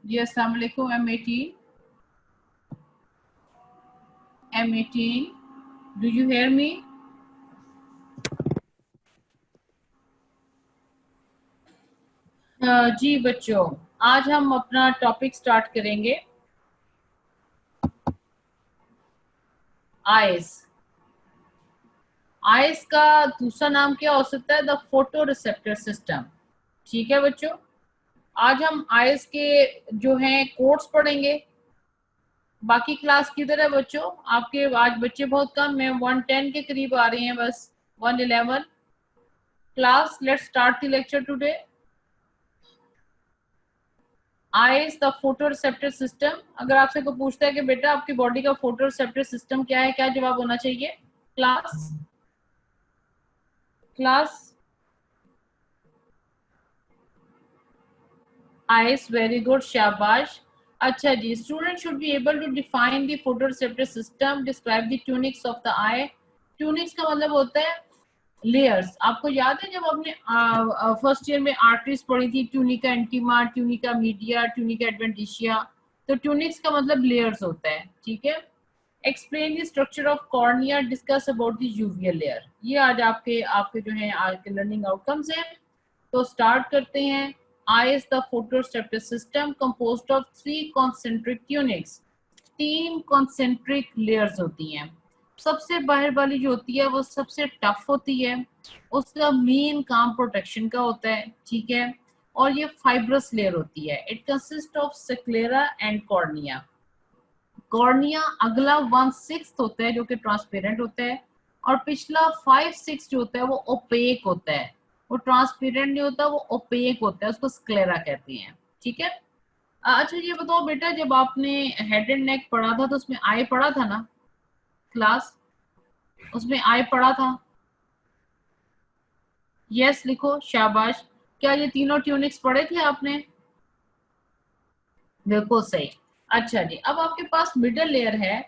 जी अस्सलाम वालेकुम। M18, do you hear me? जी बच्चों, आज हम अपना टॉपिक स्टार्ट करेंगे आइस। आइस का दूसरा नाम क्या हो सकता है? The photoreceptor system. ठीक है बच्चों, आज हम आइस के जो हैं कोड्स पढ़ेंगे। बाकी क्लास किधर है बच्चों? आपके आज बच्चे बहुत कम है, 110 के करीब आ रहे हैं, बस 111 class. Let's start the lecture today. Ice the photoreceptor system. अगर आपसे कोई पूछता है कि बेटा आपकी बॉडी का फोटो रिसेप्टर सिस्टम क्या है, क्या जवाब होना चाहिए class? Class eyes, very good, शाबाश। अच्छा जी, student should be able to define the photoreceptor system, describe the tunics of the eye. Tunics का मतलब होता है लेयर्स। आपको याद है जब आपने फर्स्ट ईयर में आर्टरीज पढ़ी थी, tunica intima, tunica media, tunica adventitia, तो ट्यूनिक्स का मतलब लेयर्स होता है। ठीक है। Explain the structure of cornea, discuss about the uveal layer. ये आज आपके आपके जो है आज के लर्निंग आउटकम्स हैं। तो स्टार्ट करते हैं। Ice the photoreceptor system composed of 3 concentric tunics. 3 concentric layers होती हैं। सबसे बाहर वाली जो होती है वो सबसे टफ होती है, उसका मेन काम प्रोटेक्शन का होता है। ठीक है। और ये फाइब्रस लेयर होती है। It consist of sclera and cornea. Cornea अगला 1/6 होता है जो कि ट्रांसपेरेंट होता है, और पिछला 5/6 जो होता है वो ओपेक होता है। वो ट्रांसपेरेंट नहीं होता, वो ओपेक होता है, उसको स्क्लेरा कहते हैं। ठीक है। अच्छा ये बताओ बेटा, जब आपने हेड एंड नेक पढ़ा था तो उसमें आई पढ़ा था ना क्लास? उसमें आई पढ़ा था? यस लिखो, शाबाश। क्या ये तीनों ट्यूनिक्स पढ़े थे आपने? बिल्कुल सही। अच्छा जी, अब आपके पास मिडल लेयर है।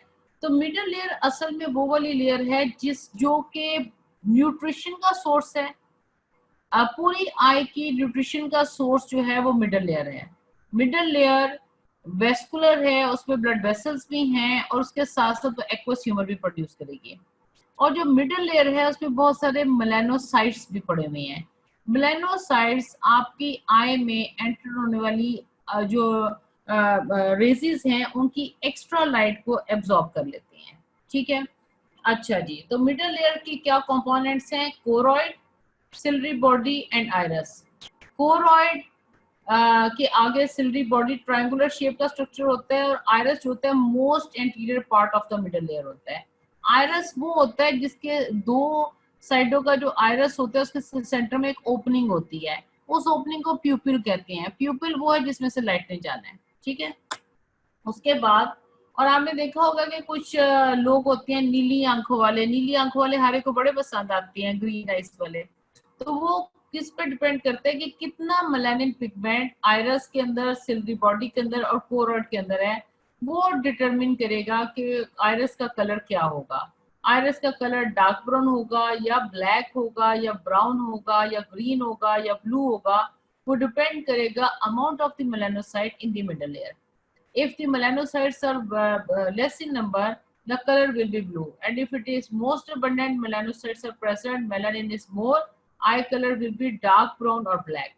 तो मिडल लेयर असल में वो वाली लेयर है जिस जो के न्यूट्रिशन का सोर्स है। पूरी आई की न्यूट्रिशन का सोर्स जो है वो मिडल लेयर है। मिडल लेयर वेस्कुलर है, उसमें ब्लड वेसल्स भी हैं, और उसके साथ साथ एक्वस ह्यूमर भी प्रोड्यूस करेगी। और जो मिडल लेयर है उसमें बहुत सारे मेलानोसाइट्स भी पड़े हुए हैं। मेलानोसाइट्स आपकी आई में एंटर होने वाली जो रेजेस हैं उनकी एक्स्ट्रा लाइट को एब्जॉर्ब कर लेते हैं। ठीक है। अच्छा जी, तो मिडल लेयर की क्या कंपोनेंट्स हैं? Choroid, ciliary body and iris. Choroid के आगे सिलरी बॉडी ट्रायंगुलर शेप का स्ट्रक्चर होता है, और आइरस जो होता है most anterior part of the middle layer होता है। आइरस वो होता है जिसके दो साइडों का जो आइरस होता है उसके सेंटर में एक ओपनिंग होती है, उस ओपनिंग को प्यूपिल कहते हैं। प्यूपिल वो है जिसमें से लाइट नहीं जाना है। ठीक है। उसके बाद, और आपने देखा होगा कि कुछ लोग होते हैं नीली आंखों वाले। नीली आंखों वाले हारे को बड़े पसंद आती हैं, ग्रीन आइस वाले। तो वो किस पे डिपेंड करता है कि कितना मेलानिन पिगमेंट आइरस के अंदर, सिल्वरी बॉडी के अंदर और कोरॉइड के अंदर है, वो डिटरमिन करेगा कि आइरस का कलर क्या होगा। आइरस का कलर डार्क ब्राउन होगा या ब्लैक होगा या ब्राउन होगा या ग्रीन होगा या ब्लू होगा, वो डिपेंड करेगा amount of the melanocyte in the middle layer. If the melanocytes are less in number, the color will be blue. And if it is most abundant melanocytes are present, melanin is more, eye color will be dark brown or black.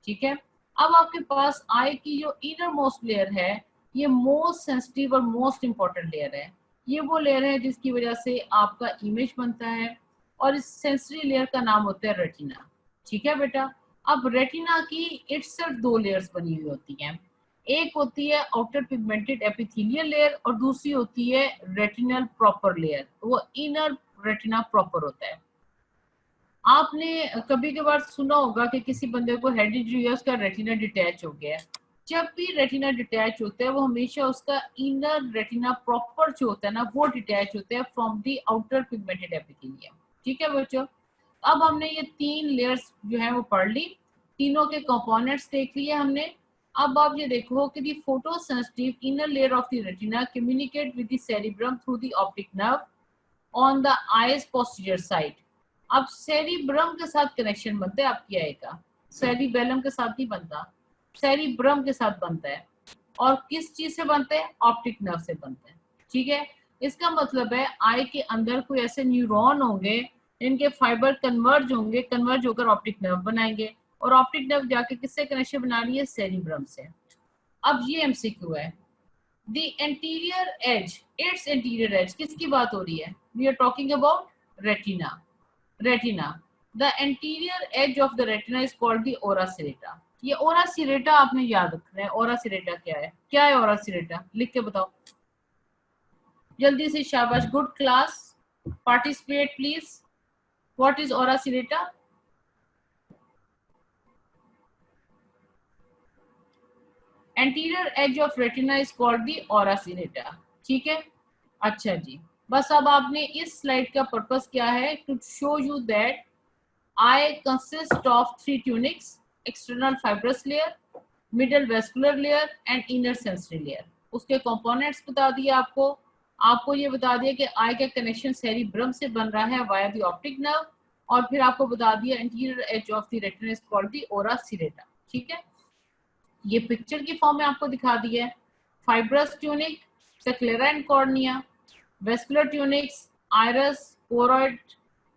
ठीक है। अब आपके पास आई की जो inner most layer है, ये most sensitive और most important layer है। ये वो लेयर है जिसकी वजह से आपका इमेज बनता है, और इस सेंसरी लेयर का नाम होता है रेटिना। ठीक है बेटा। अब रेटिना की इटसेल्फ 2 लेयर्स बनी हुई होती हैं। एक होती है आउटर पिगमेंटेड एपिथेलियल लेयर, और दूसरी होती है रेटिनल प्रॉपर लेयर। वो इनर रेटिना प्रॉपर होता है। आपने कभी कभार सुना होगा कि किसी बंदे को हेरिडिटरी है, उसका रेटिना डिटैच हो गया है। जब भी रेटिना डिटैच होता है वो हमेशा उसका इनर रेटिना प्रॉपर जो होता है ना वो डिटैच होता है from the outer pigmented epithelium. ठीक है बच्चों। अब हमने ये 3 लेयर्स जो है वो पढ़ ली, तीनों के कंपोनेंट्स देख लिए हमने। अब आप ये देखो कि the photosensitive inner layer of the retina communicate with the cerebrum through the optic nerve on the eyes posterior side. अब सेरिब्रम के साथ कनेक्शन बनता है आपकी आई का, सेरिबेलम के साथ नहीं बनता, सेरिब्रम के साथ बनता है। और किस चीज से बनते हैं? ऑप्टिक नर्व से बनते हैं। ठीक है, इसका मतलब है आई के अंदर कोई ऐसे न्यूरॉन होंगे इनके फाइबर कन्वर्ज होंगे, कन्वर्ज होकर ऑप्टिक नर्व बनाएंगे, और ऑप्टिक नर्व जाके किससे कनेक्शन बना रही है? सेरिब्रम से। अब ये एमसीक्यू है, the anterior edge, it's anterior edge, किसकी बात हो रही है? We are talking about retina. Retina, the anterior edge of the retina is called the ora serrata. ये ओरा सिरेटा आपने याद रखना है। ओरा सिरेटा क्या है? क्या है ओरा सिरेटा? लिख के बताओ जल्दी से, शाबाश, good class, participate please. What is ora serrata? Anterior edge of retina is called the ora serrata. ठीक है, अच्छा जी, बस अब आपने इस स्लाइड का पर्पस क्या है? To show you that eye consist of three tunics, external fibrous layer, middle vascular layer and inner sensory layer. उसके कंपोनेंट्स बता दिए आपको। आपको ये बता दिया कि आई का कनेक्शन सेरिब्रम से बन रहा है वाया द ऑप्टिक नर्व, और फिर आपको बता दिया anterior edge of the retina is called the ora serrata. ठीक है, ये पिक्चर की फॉर्म में आपको दिखा दिया है। Fibrous tunic, sclera and cornea, vascular tunics, iris, choroid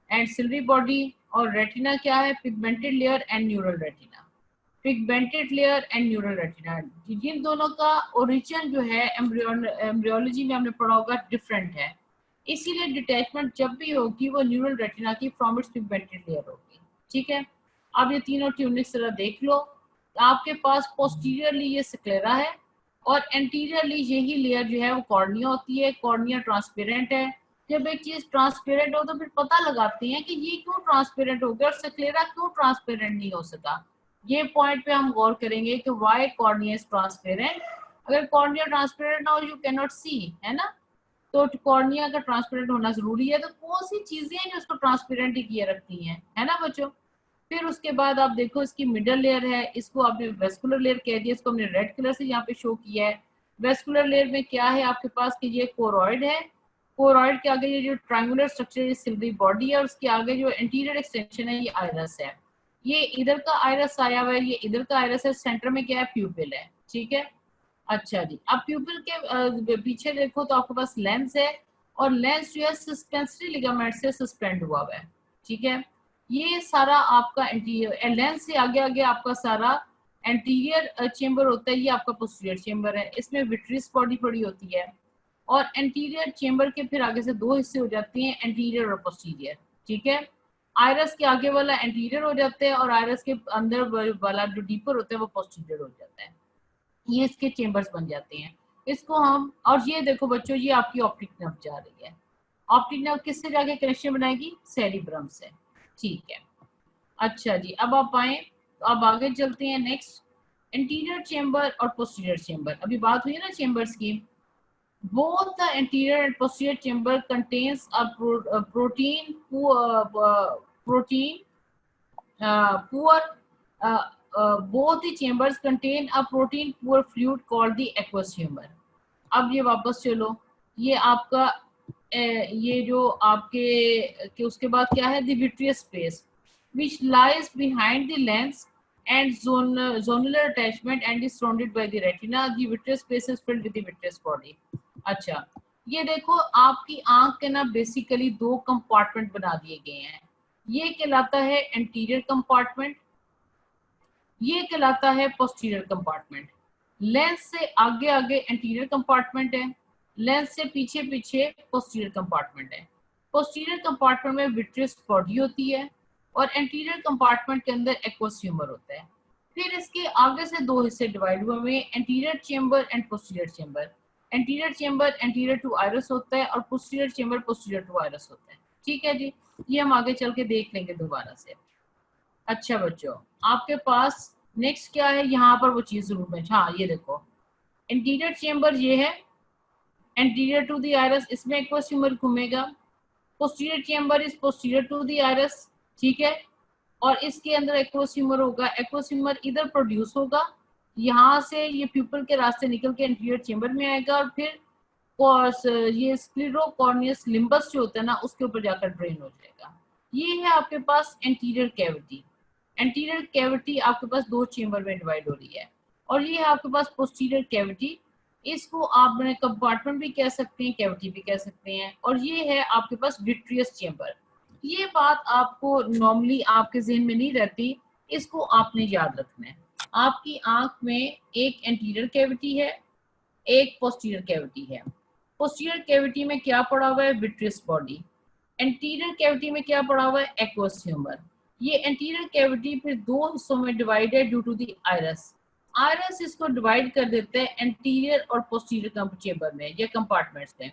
and ciliary body, और रेटिना क्या है? Pigmented layer and neural retina. Pigmented layer and neural retina, जिन दोनों का ओरिजिन जो है एम्ब्रियोलॉजी में हमने पढ़ा होगा डिफरेंट है, इसीलिए डिटैचमेंट जब भी होगी वो न्यूरल रेटिना की फ्रॉम इट्स पिगमेंटेड लेयर होगी। ठीक है, अब ये तीनों ट्यूनिक्स जरा देख लो। आपके पास पोस्टीरियरली ये स्क्लेरा है, और एंटीरियरली यही लेयर जो है वो कॉर्निया होती है। कॉर्निया ट्रांसपेरेंट है। जब एक चीज ट्रांसपेरेंट हो तो फिर पता लगाते हैं कि ये क्यों ट्रांसपेरेंट हो गया और स्क्लेरा क्यों ट्रांसपेरेंट नहीं हो सका। ये पॉइंट पे हम गौर करेंगे कि व्हाई कॉर्निया इज ट्रांसपेरेंट। अगर कॉर्निया ट्रांसपेरेंट ना हो, यू कैन नॉट सी, है ना, तो कॉर्निया का ट्रांसपेरेंट होना जरूरी है। तो कौन सी चीजें हैं जो उसको ट्रांसपेरेंट ही किए रखती हैं, है ना बच्चों। फिर उसके बाद आप देखो इसकी मिडल लेयर है, इसको आपने वेस्कुलर लेयर कह दिया, इसको हमने रेड कलर से यहाँ पे शो किया है। वेस्कुलर लेयर में क्या है आपके पास कि ये कोरॉइड है। कोरॉइड के आगे ये जो ट्रायंगुलर स्ट्रक्चर है सिल्वरी बॉडी है, और उसके आगे जो इंटीरियर एक्सटेंशन है ये आइरस है। ये इधर का आइरस आया हुआ है, ये इधर का आइरस है, सेंटर में क्या है? प्यूपिल है। ठीक है, अच्छा जी, अब प्यूपिल के पीछे देखो तो आपके पास लेंस है, और लेंस जो है सस्पेंसरी लिगामेंट से सस्पेंड हुआ हुआ है। ठीक है, ये सारा आपका एंटीरियर, लेंस से आगे आगे आपका सारा एंटीरियर चेंबर होता है। ये आपका पोस्टीरियर चेंबर है, इसमें विट्रियस बॉडी पड़ी होती है, और एंटीरियर चेंबर के फिर आगे से दो हिस्से हो जाते हैं, एंटीरियर और पोस्टीरियर। ठीक है, आयरस के आगे वाला एंटीरियर हो जाता है, और आयरस के अंदर वाला जो डीपर होता है वो पोस्टीरियर हो जाता है। ये इसके चेंबर्स बन जाते हैं। इसको हम, और ये देखो बच्चों, ये आपकी ऑप्टिक नर्व जा रही है। ऑप्टिक नर्व किससे जाके कनेक्शन बनाएगी? सेरिब्रम से। ठीक है, अच्छा जी, अब आप आए तो अब आगे चलते हैं नेक्स्ट, इंटीरियर चेंबर और पोस्टीरियर चेंबर। अभी बात हुई है ना चेंबर्स की। Both the interior and posterior chamber contains a protein poor both the chambers contain a protein poor fluid called the aqueous humor। अब ये वापस चलो, ये आपका ये जो आपके कि उसके बाद क्या है? The vitreous space which lies behind the lens and zonular attachment and is surrounded by the retina। The vitreous space is filled with the vitreous body। अच्छा, ये देखो आपकी आंख के ना बेसिकली दो कंपार्टमेंट बना दिए गए हैं। ये कहलाता है एंटीरियर कंपार्टमेंट, ये कहलाता है पोस्टीरियर कंपार्टमेंट। लेंस से आगे आगे एंटीरियर कंपार्टमेंट है, लेंस से पीछे पीछे पोस्टीरियर कंपार्टमेंट है। पोस्टीरियर कंपार्टमेंट में विट्रियस बॉडी होती है, और एंटीरियर कंपार्टमेंट के अंदर एक्वस ह्यूमर होता है। फिर इसके आगे से दो हिस्से डिवाइड हुए हैं, anterior chamber and posterior chamber. Anterior chamber anterior to iris होता है, और posterior chamber posterior to iris होता है। ठीक है जी, ये हम आगे चल के देख लेंगे दोबारा से। अच्छा बच्चों, आपके पास नेक्स्ट क्या है? यहाँ पर वो चीज जरूर में, हाँ ये देखो, इंटीरियर चेंबर ये है, एंटीरियर टू द आइरस, इसमें एक्वस ह्यूमर घूमेगा। Posterior chamber is posterior to the iris. ठीक है, और इसके अंदर एक्वस ह्यूमर होगा। एक्वस ह्यूमर इधर प्रोड्यूस होगा, यहाँ से ये प्यूपल के रास्ते निकल के इंटीरियर चेंबर में आएगा, और फिर ये स्क्लेरोकॉर्नियस लिम्बस जो होता है ना उसके ऊपर जाकर ड्रेन हो जाएगा। ये है आपके पास एंटीरियर कैविटी। एंटीरियर कैविटी आपके पास दो चेंबर में डिवाइड हो रही है। और ये है आपके पास पोस्टीरियर कैविटी, इसको आप कंपार्टमेंट भी कह सकते हैं, कैविटी भी कह सकते हैं। और ये है आपके पास विट्रियस चेम्बर। ये बात आपको नॉर्मली आपके ज़हन में नहीं रहती, इसको आपने याद रखना है। आपकी आंख में एक एंटीरियर कैविटी है, एक पोस्टीरियर कैविटी है। पोस्टीरियर कैविटी में क्या पड़ा हुआ है? Vitreous body. एंटीरियर कैविटी में क्या पड़ा हुआ है? Aqueous humour. ये एंटीरियर कैविटी फिर दो हिस्सों में डिवाइड है due to the iris. Iris इसको डिवाइड कर देते हैं एंटीरियर और पोस्टीरियर चेम्बर में, ये कंपार्टमेंट्स हैं।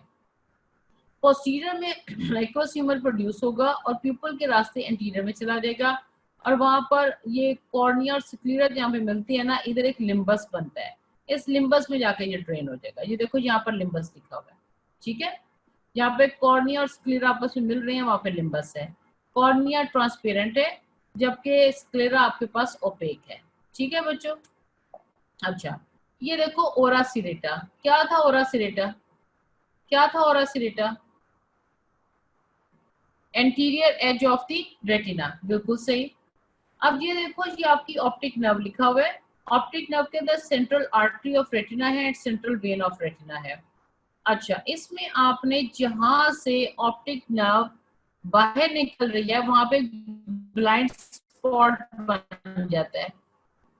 पोस्टीरियर में एक्वस ह्यूमर प्रोड्यूस होगा और प्यूपल के रास्ते एंटीरियर में चला जाएगा, और वहां पर ये कॉर्निया और स्क्लेरा जहाँ पे मिलती है ना, इधर एक लिम्बस बनता है। इस लिम्बस में जाके ये ड्रेन हो जाएगा। ये देखो यहाँ पर लिम्बस लिखा हुआ है, ठीक है। यहाँ पे कॉर्निया और स्क्लेरा आपस में मिल रहे हैं, वहां पे लिम्बस है। कॉर्निया ट्रांसपेरेंट है, जबकि स्क्लेरा आपके पास ओपेक है, ठीक है बच्चों। अच्छा, ये देखो ओरा सिरेटा। क्या था ओरा सिरेटा? क्या था ora serrata? Anterior edge of the retina, बिल्कुल सही। अब ये देखो, ये आपकी ऑप्टिक नर्व लिखा हुआ है। ऑप्टिक नर्व के अंदर सेंट्रल आर्टरी ऑफ रेटिना है and central vein of retina है। अच्छा, इसमें आपने जहां से ऑप्टिक नर्व बाहर निकल रही है वहां पे ब्लाइंड स्पॉट बन जाता है।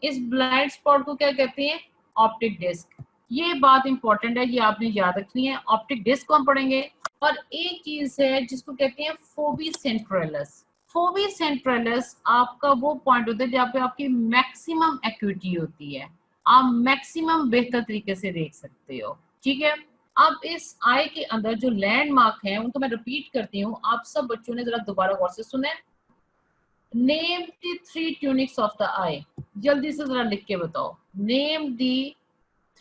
इस ब्लाइंड स्पॉट को क्या कहते हैं? Optic disc. ये बात इंपॉर्टेंट है, ये आपने याद रखनी है। ऑप्टिक डिस्क को हम पढ़ेंगे। और एक चीज है जिसको कहते हैं फोबी सेंट्रलस। फोबी सेंट्रलस आपका वो पॉइंट होता है जहाँ पे आपकी मैक्सिमम एक्यूटी होती है, आप मैक्सिमम बेहतर तरीके से देख सकते हो, ठीक है। अब इस आई के अंदर जो लैंडमार्क है उनको मैं रिपीट करती हूँ, आप सब बच्चों ने जरा दोबारा गौर से सुने। Name the 3 tunics of the eye. जल्दी से जरा लिख के बताओ। Name the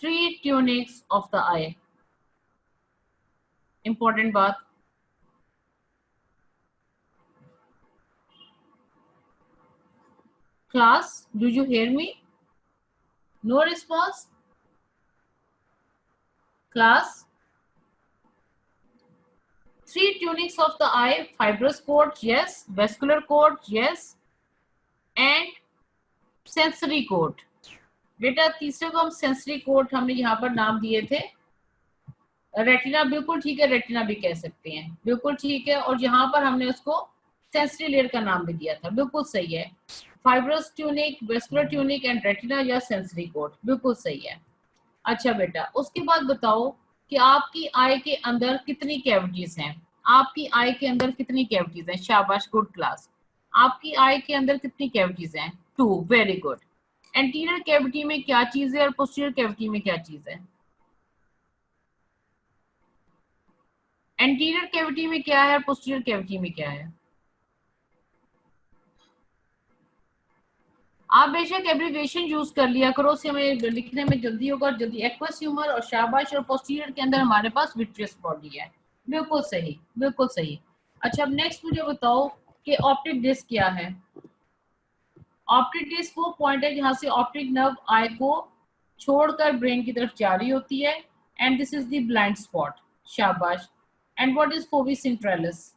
3 tunics of the eye. Important बात। Class, do you hear me? No response class. 3 tunics of the eye: fibrous coat, yes; vascular coat, yes; and sensory coat. बेटा तीसरे को हम सेंसरी कोट हमने यहाँ पर नाम दिए थे। रेटिना, बिल्कुल ठीक है, रेटिना भी कह सकते हैं, बिल्कुल ठीक है। और यहाँ पर हमने उसको सेंसरी लेयर का नाम भी दिया था, बिल्कुल सही है। Fibrous tunic, vascular tunic and retina या सेंसरी कोट, बिल्कुल सही है। अच्छा बेटा, उसके बाद बताओ कि आपकी आई के अंदर कितनी कैविटीज हैं? आपकी आई के अंदर कितनी कैविटीज हैं? शाबाश, गुड क्लास। आपकी आई के अंदर कितनी कैविटीज हैं? 2, वेरी गुड। एंटीरियर कैविटी में क्या चीज है और पोस्टीरियर कैविटी में क्या चीज है? एंटीरियर कैविटी में क्या है और पोस्टीरियर कैविटी में क्या है? आप बेशक एब्रीविएशन यूज कर लिया करो, उससे हमें लिखने में जल्दी होगा, जल्दी। एक्वस ह्यूमर और शाबाश, और पोस्टीरियर के अंदर हमारे पास विट्रियस बॉडी है, बिल्कुल सही, बिल्कुल सही। अच्छा, अब नेक्स्ट मुझे बताओ कि ऑप्टिक डिस्क क्या है? ऑप्टिक डिस्क वो पॉइंट है जहां से ऑप्टिक नर्व आई को छोड़कर ब्रेन की तरफ जा रही होती है, and this is the blind spot. शाबाश। And what is fovea centralis?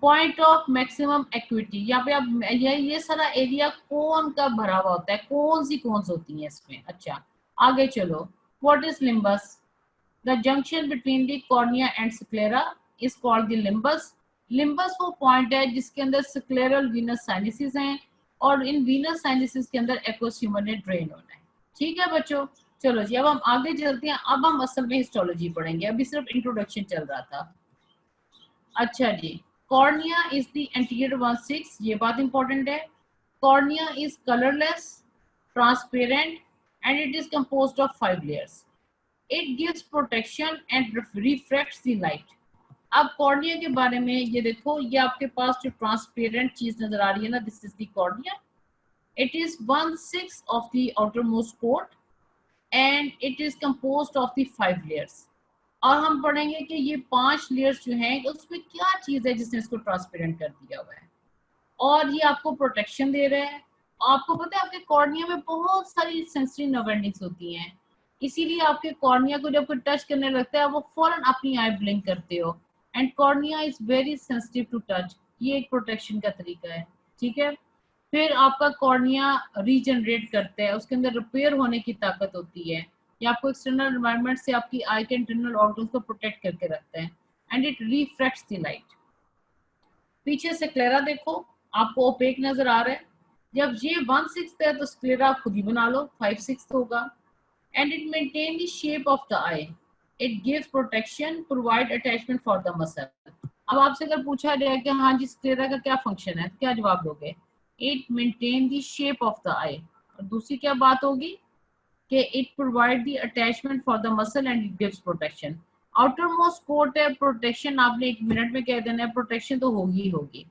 Point of maximum acuity. यहाँ पे आप ये सारा एरिया कौन का भरा हुआ होता है? कौन सी होती है इसमें? अच्छा, आगे चलो। What is limbus? The junction between the cornea and sclera is called the limbus. Limbus वो पॉइंट है जिसके अंदर स्क्लेरल वीनस साइनसिस हैं, और इन वीनस साइनसिस के अंदर एक्वस ह्यूमर ने ड्रेन होना है, ठीक है बच्चों। चलो जी, अब हम आगे चलते हैं। अब हम असल में हिस्टोलॉजी पढ़ेंगे, अभी सिर्फ इंट्रोडक्शन चल रहा था। अच्छा जी, कॉर्निया इज द एंटीरियर 1/6, ये बात इंपॉर्टेंट है। Cornea is colourless, transparent and it is composed of 5 layers. It gives protection and refracts the light. अब कॉर्निया के बारे में ये देखो, ये आपके पास जो ट्रांसपेरेंट चीज नजर आ रही है ना, this is the cornea. It is 1/6 of the outer most coat and it is composed of the 5 layers. और हम पढ़ेंगे कि ये 5 लेयर्स जो हैं उसमें क्या चीज है जिसने इसको ट्रांसपेरेंट कर दिया हुआ है, और ये आपको प्रोटेक्शन दे रहा है। आपको पता है आपके कॉर्निया में बहुत सारी सेंसरी नर्व एंडिंग्स होती हैं, इसीलिए आपके कॉर्निया को जब कोई टच करने लगता है वो फौरन अपनी आई ब्लिंक करते हो, and cornea is very sensitive to touch. ये एक प्रोटेक्शन का तरीका है, ठीक है। फिर आपका कॉर्निया रीजनरेट करता है, उसके अंदर रिपेयर होने की ताकत होती है, ये आपको एक्सटर्नल एनवायरनमेंट से आपकी आई के इंटरनल ऑर्गन्स को प्रोटेक्ट करके रखता है, and it refracts the light. पीछे से स्क्लेरा देखो, आपको ओपेक नजर आ रहा है, जब ये 1/6 है तो स्क्लेरा खुद ही बना लो, 5/6 होगा। And it maintain the shape of the I, it gives protection, provide attachment for the muscle. अब आपसे अगर पूछा जाए कि हाँ जी स्क्लेरा का क्या फंक्शन है, तो क्या जवाब दोगे? It maintain the shape of the eye. और दूसरी क्या बात होगी कि it provide the attachment for the muscle and it gives protection. Outer most coat है प्रोटेक्शन, आपने 1 मिनट में कह देना है, प्रोटेक्शन तो होगी ही होगी।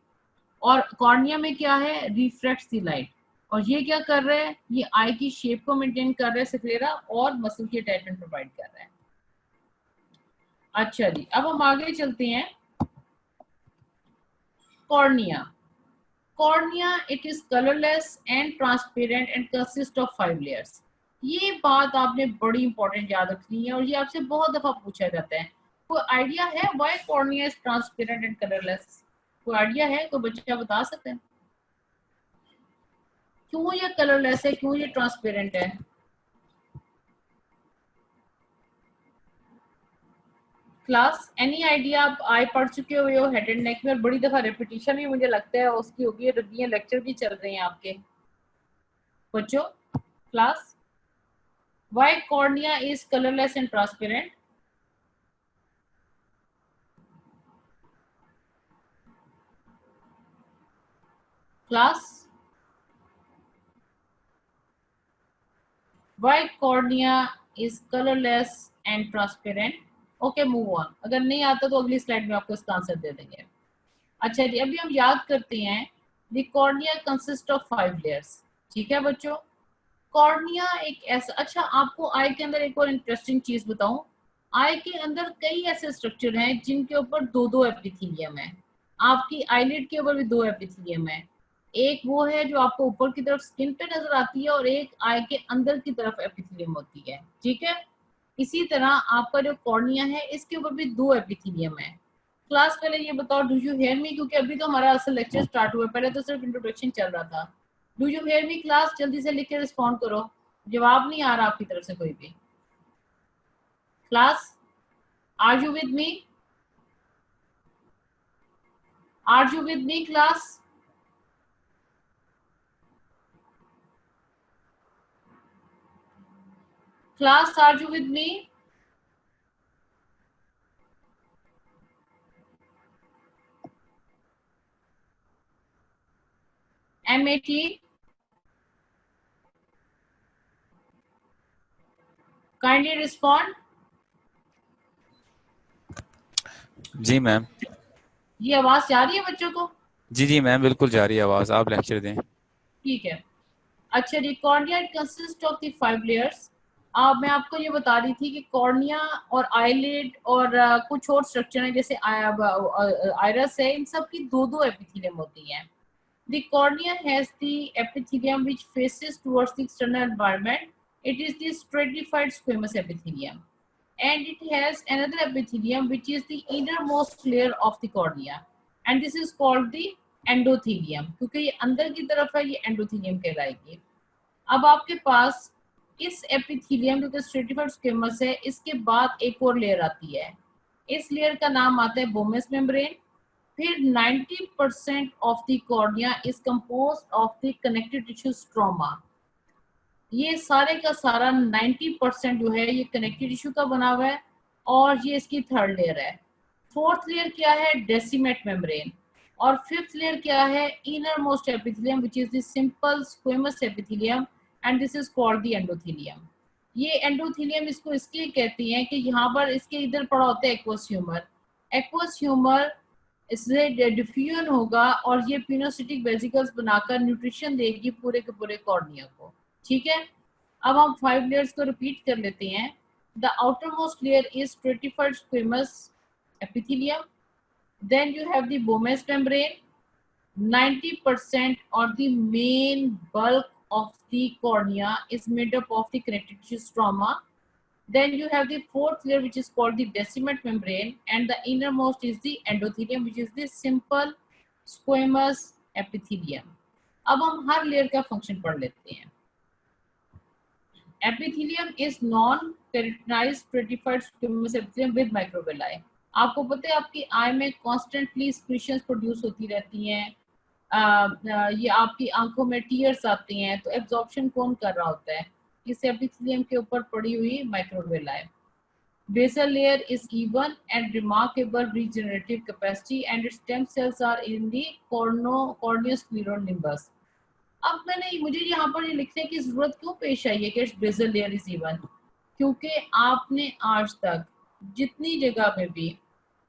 और कॉर्निया में क्या है? Refracts the light. और ये क्या कर रहा है? ये आई की शेप को मेंटेन कर रहा है स्क्लेरा, और मसल की अटैचमेंट प्रोवाइड कर रहा है। अच्छा जी, अब हम आगे चलते हैं। Cornea, cornea it is colourless and transparent and consist of 5 layers. ये बात आपने बड़ी इंपॉर्टेंट याद रखनी है, और ये आपसे बहुत दफा पूछा जाता है। कोई आइडिया है why cornea is transparent and colourless? कोई आइडिया है? कोई बच्चा बता सकते हैं क्यों ये कलरलेस है, क्यों ये ट्रांसपेरेंट है? Class any idea? आप आई पढ़ चुके हुए हो हेड एंड नेक में, और बड़ी दफा रिपीटिशन भी मुझे लगता है उसकी होगी, रद्दियां लेक्चर भी चल रहे हैं आपके बच्चों। Class, why cornea is colorless and transparent? Class, why cornea is colorless and transparent? Okay, move on. अगर नहीं आता तो अगली स्लाइड में आपको इसका आंसर दे देंगे। अच्छा जी, अभी हम याद करते हैं। The cornea consists of 5 layers। ठीक है बच्चों, कॉर्निया एक ऐसा, अच्छा आपको आई के अंदर एक और इंटरेस्टिंग चीज बताऊं, आई के अंदर कई ऐसे स्ट्रक्चर हैं जिनके ऊपर दो दो एपिथेलियम है। आपकी आईलिड के ऊपर भी 2 एपिथेलियम है। एक वो है जो आपको ऊपर की तरफ स्किन पे नजर आती है, और एक आई के अंदर की तरफ एपिथेलियम होती है। ठीक है, इसी तरह आपका जो कॉर्निया है इसके ऊपर भी 2 एपिथेलियम है। क्लास, पहले ये बताओ डू यू हेयर मी, क्योंकि अभी तो हमारा असल लेक्चर स्टार्ट हुआ है, पहले तो सिर्फ इंट्रोडक्शन चल रहा था। Do you hear me class? जल्दी से लिख के रिस्पॉन्ड करो, जवाब नहीं आ रहा आपकी तरफ से कोई भी। Class, are you with me? Are you with me class? Class, are you with me? MAT, kindly respond. जी मैम। ये आवाज जा रही है बच्चों को? जी जी मैम, बिल्कुल जा रही है आवाज, आप लेक्चर दें। ठीक है। अच्छा जी, cornea consist of the 5 layers. मैं आपको ये बता रही थी कि कॉर्निया और आईलिड और कुछ और स्ट्रक्चर है जैसे आयरस है, इन सब की दो दो एपिथेलियम होती हैं। The cornea has the epithelium which faces towards the external environment. It is the stratified squamous epithelium. And it has another epithelium which is the innermost layer of the cornea. And this is called the endothelium. क्योंकि ये अंदर की तरफ है, ये endothelium कहलाएगी। अब आपके पास इस एपिथेलियम जो कि स्ट्रेटिफाइड स्क्वेमस है, इसके बाद एक और लेयर आती है। इस लेयर का नाम आता है बोमेस मेम्ब्रेन। फिर 90% of the cornea is composed of the connective tissue stroma. ये सारे का सारा 90% जो है ये कनेक्टिव टिश्यू का बना हुआ है, और ये इसकी थर्ड लेयर है। फोर्थ लेयर क्या है? Decimate membrane. और फिफ्थ लेयर क्या है? Inner most epithelium which is the simple squamous epithelium, and this is called the endothelium. ये एंडोथेलियम इसको इसलिए कहती हैं कि यहाँ पर इसके इधर पड़ा होता है एक्वस ह्यूमर। एक्वस ह्यूमर इससे डिफ्यूजन होगा, और ये पिनोसिटिक वेसिकल्स बनाकर न्यूट्रिशन देगी पूरे के पूरे कॉर्निया को। ठीक है, अब हम 5 लेयर्स को रिपीट कर लेते हैं। The outer most layer is stratified squamous epithelium, then you have the Bomes membrane, 90% or the main bulk of the cornea is made up of the connective tissue stroma. Then you have the fourth layer which is called the decimate membrane, and the innermost is the endothelium which is the simple squamous epithelium. अब हम हर layer का function पढ़ लेते हैं। Epithelium is non keratinised stratified squamous epithelium with microvilli. आपको पता है आपकी आई में कॉन्स्टेंटली सिक्रीशंस प्रोड्यूस होती रहती हैं, ये आपकी आंखों में टीयर्स आती हैं, तो एब्जॉर्प्शन कौन कर रहा होता है? इस एपिथेलियम के ऊपर पड़ी हुई microvilli. Basal layer is even and remarkable regenerative capacity and its stem cells are in the corneoscleral nimbus. अब मुझे यहाँ पर ये लिखने की जरूरत क्यों पेश आई है कि it's basal layer is even, क्योंकि आपने आज तक जितनी जगह पे भी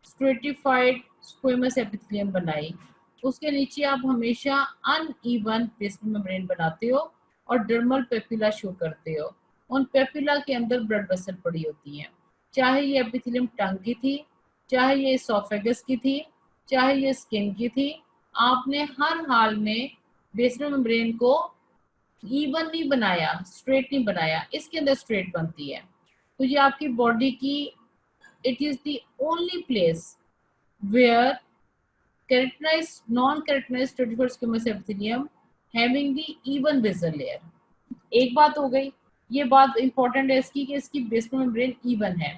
स्ट्रेटिफाइड स्क्वेमस एपिथेलियम बनाई उसके नीचे आप हमेशा अनइवन बेसल मेम्ब्रेन बनाते हो और डर्मल पेपिला शो करते हो। उन पेपिला के अंदर ब्लड वेसल पड़ी होती हैं, चाहे ये एपिथेलियम टंग की थी, चाहे ये एसोफेगस की थी, चाहे ये स्किन की थी। आपने हर हाल में बेसल मेम्ब्रेन को इवन नहीं बनाया, स्ट्रेट नहीं बनाया, इसके अंदर स्ट्रेट बनती है। तो ये आपकी बॉडी की it is the only place where keratinized non-keratinized stratified squamous epithelium having the even basal layer। एक बात हो गई, ये बात इंपॉर्टेंट है इसकी कि इसकी बेसल मेम्ब्रेन इवन है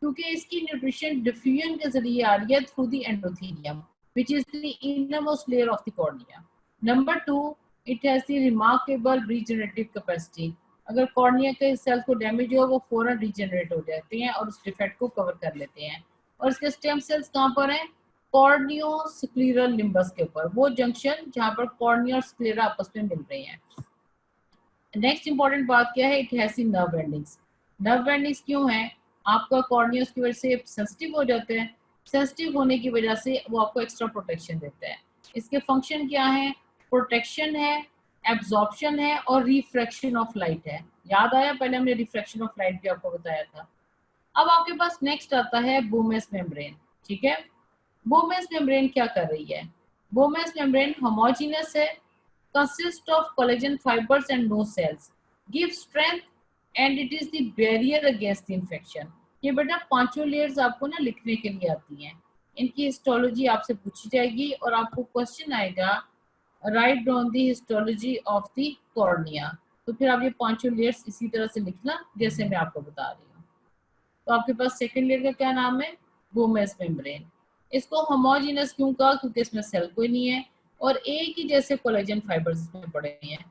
क्योंकि इसकी न्यूट्रिशन डिफ्यूजन के जरिए आ रही है through the endothelium which is the innermost layer of the cornea. Number 2, it has the remarkable regenerative capacity. अगर कॉर्निया के सेल्स को डैमेज हो वो फौरन रीजनरेट हो जाते हैं और उस डिफेक्ट को कवर कर लेते हैं। और इसके स्टेम सेल्स कहाँ पर हैं? कॉर्नियोस्क्लेरल निम्बस के ऊपर, वो जंक्शन जहाँ पर कॉर्निया और स्क्लेरा आपस में मिल रहे हैं। नेक्स्ट इंपॉर्टेंट बात क्या है? It has nerve endings. Nerve endings क्यों है? आपका कॉर्निया उसकी वजह से सेंसिटिव हो जाते हैं, सेंसिटिव होने की वजह से वो आपको एक्स्ट्रा प्रोटेक्शन देता है। इसके फंक्शन क्या है? प्रोटेक्शन है, एब्जॉर्प्शन है और रिफ्रैक्शन ऑफ लाइट है। याद आया? पहले हमने रिफ्रैक्शन ऑफ लाइट भी आपको बताया था। अब आपके पास नेक्स्ट आता है बोमेस मेम्ब्रेन। ठीक है, बोमेस मेम्ब्रेन क्या कर रही है? बोमेस मेम्ब्रेन होमोजेनियस है, consist of collagen fibers and no cells, give strength and it is the barrier against the infection। ये बेटा पांचों लेयर्स आपको ना लिखने के लिए आती हैं, इनकी हिस्टोलॉजी आपसे पूछी जाएगी और आपको क्वेश्चन आएगा right down the histology of the cornea. तो फिर आप ये पांचों लेयर्स इसी तरह से लिखना जैसे मैं आपको बता रही हूँ। तो आपके पास सेकेंड लेयर का क्या नाम है? बोमेस मेम्ब्रेन। इसको होमोजेनियस क्यों कहा? क्योंकि इसमें सेल कोई नहीं है और एक ही जैसे कोलेजन फाइबर्स इसमें पड़े हैं।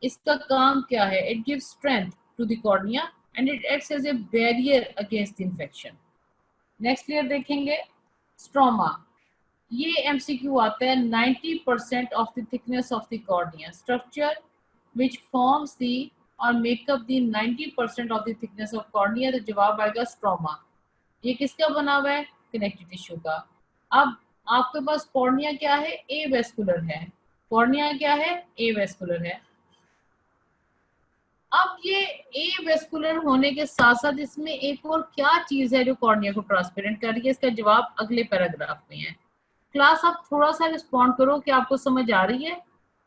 इसका काम क्या है? It gives strength to the cornea and it acts as a barrier against the infection. Next layer देखेंगे, स्ट्रोमा। ये एमसीक्यू आता है 90% of the thickness of the cornea structure which forms the और make up the 90% of the thickness of cornea. तो जवाब आएगा stroma. ये किसका बना हुआ है? कनेक्टिव टिश्यू का। अब आपके पास कॉर्निया क्या है? ए वेस्कुलर है। कॉर्निया क्या है? ए वेस्कुलर है। अब ये ए वेस्कुलर होने के साथ साथ इसमें एक और क्या चीज है जो कॉर्निया को ट्रांसपेरेंट कर रही है? इसका जवाब अगले पैराग्राफ में है। क्लास आप थोड़ा सा रिस्पॉन्ड करो कि आपको समझ आ रही है,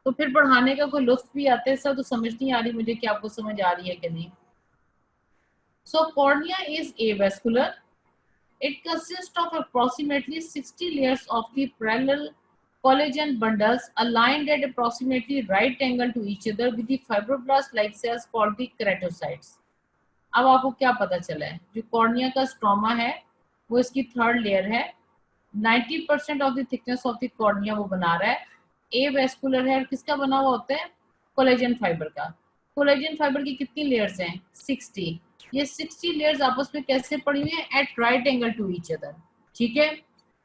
तो फिर पढ़ाने का कोई लुत्फ भी आता है। सब तो समझ नहीं आ रही मुझे कि आपको समझ आ रही है कि नहीं। So cornea is avascular. It consists of approximately 60 layers of the parallel collagen bundles aligned at approximately right angle to each other with the fibroblast-like cells called the keratocytes। अब आपको क्या पता चला है? जो कॉर्निया का stroma है वो इसकी थर्ड लेयर है। 90% of the thickness of the cornea वो बना रहा है। ए वेस्कुलर है और किसका बना हुआ होता है? कोलेजन फाइबर का। कोलेजन फाइबर की कितनी लेयर्स हैं? 60। ये 60 लेयर्स आपस में कैसे पड़ी हुई है? At right angle to each other. ठीक है,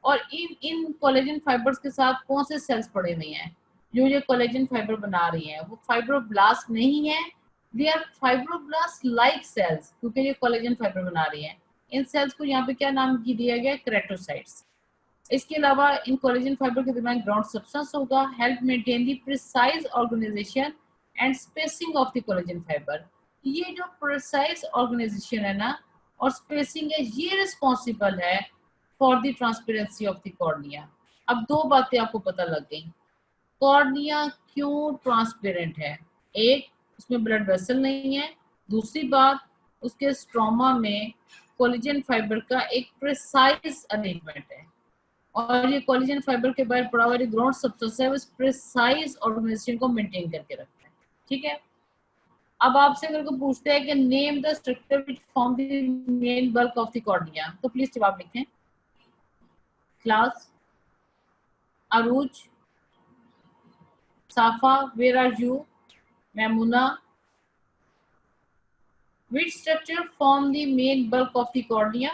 और इन कोलेजन फाइबर्स के साथ कौन से सेल्स पड़े हुए हैं? जो ये कोलेजन फाइबर बना रही हैं वो फाइब्रोब्लास्ट नहीं है, they are fibroblast like cells, क्योंकि ये कोलेजन फाइबर बना रही हैं। इन सेल्स को यहाँ पे क्या नाम दिया गया? केराटोसाइट्स। इसके अलावा इन कोलेजन फाइबर के दरमियान ग्राउंड सब्सटेंस होगा, help maintain the precise organisation and spacing of the collagen fibre. ये जो प्रिसाइज ऑर्गेनाइजेशन है ना और स्पेसिंग है, ये रिस्पॉन्सिबल है for the transparency of the cornea. अब दो बातें आपको पता लग गई। कॉर्निया क्यों ट्रांसपेरेंट है? एक, उसमें ब्लड वेसल नहीं है। दूसरी बात, उसके स्ट्रोमा में कोलेजन फाइबर का एक प्रिसाइज अरेंजमेंट है। और ये कोलेजन फाइबर के बाहर पड़ा हुआ ग्राउंड सब्सटेंस है, वो प्रिसाइज ऑर्गेनाइजेशन को मेंटेन करके रखता है। ठीक है, अब आपसे अगर को पूछते हैं कि name the structure which form the main bulk of the cornea, तो प्लीज जवाब लिखें। क्लास, Arooj, Safa, where are you, Maimuna, which structure form the main bulk of the cornea?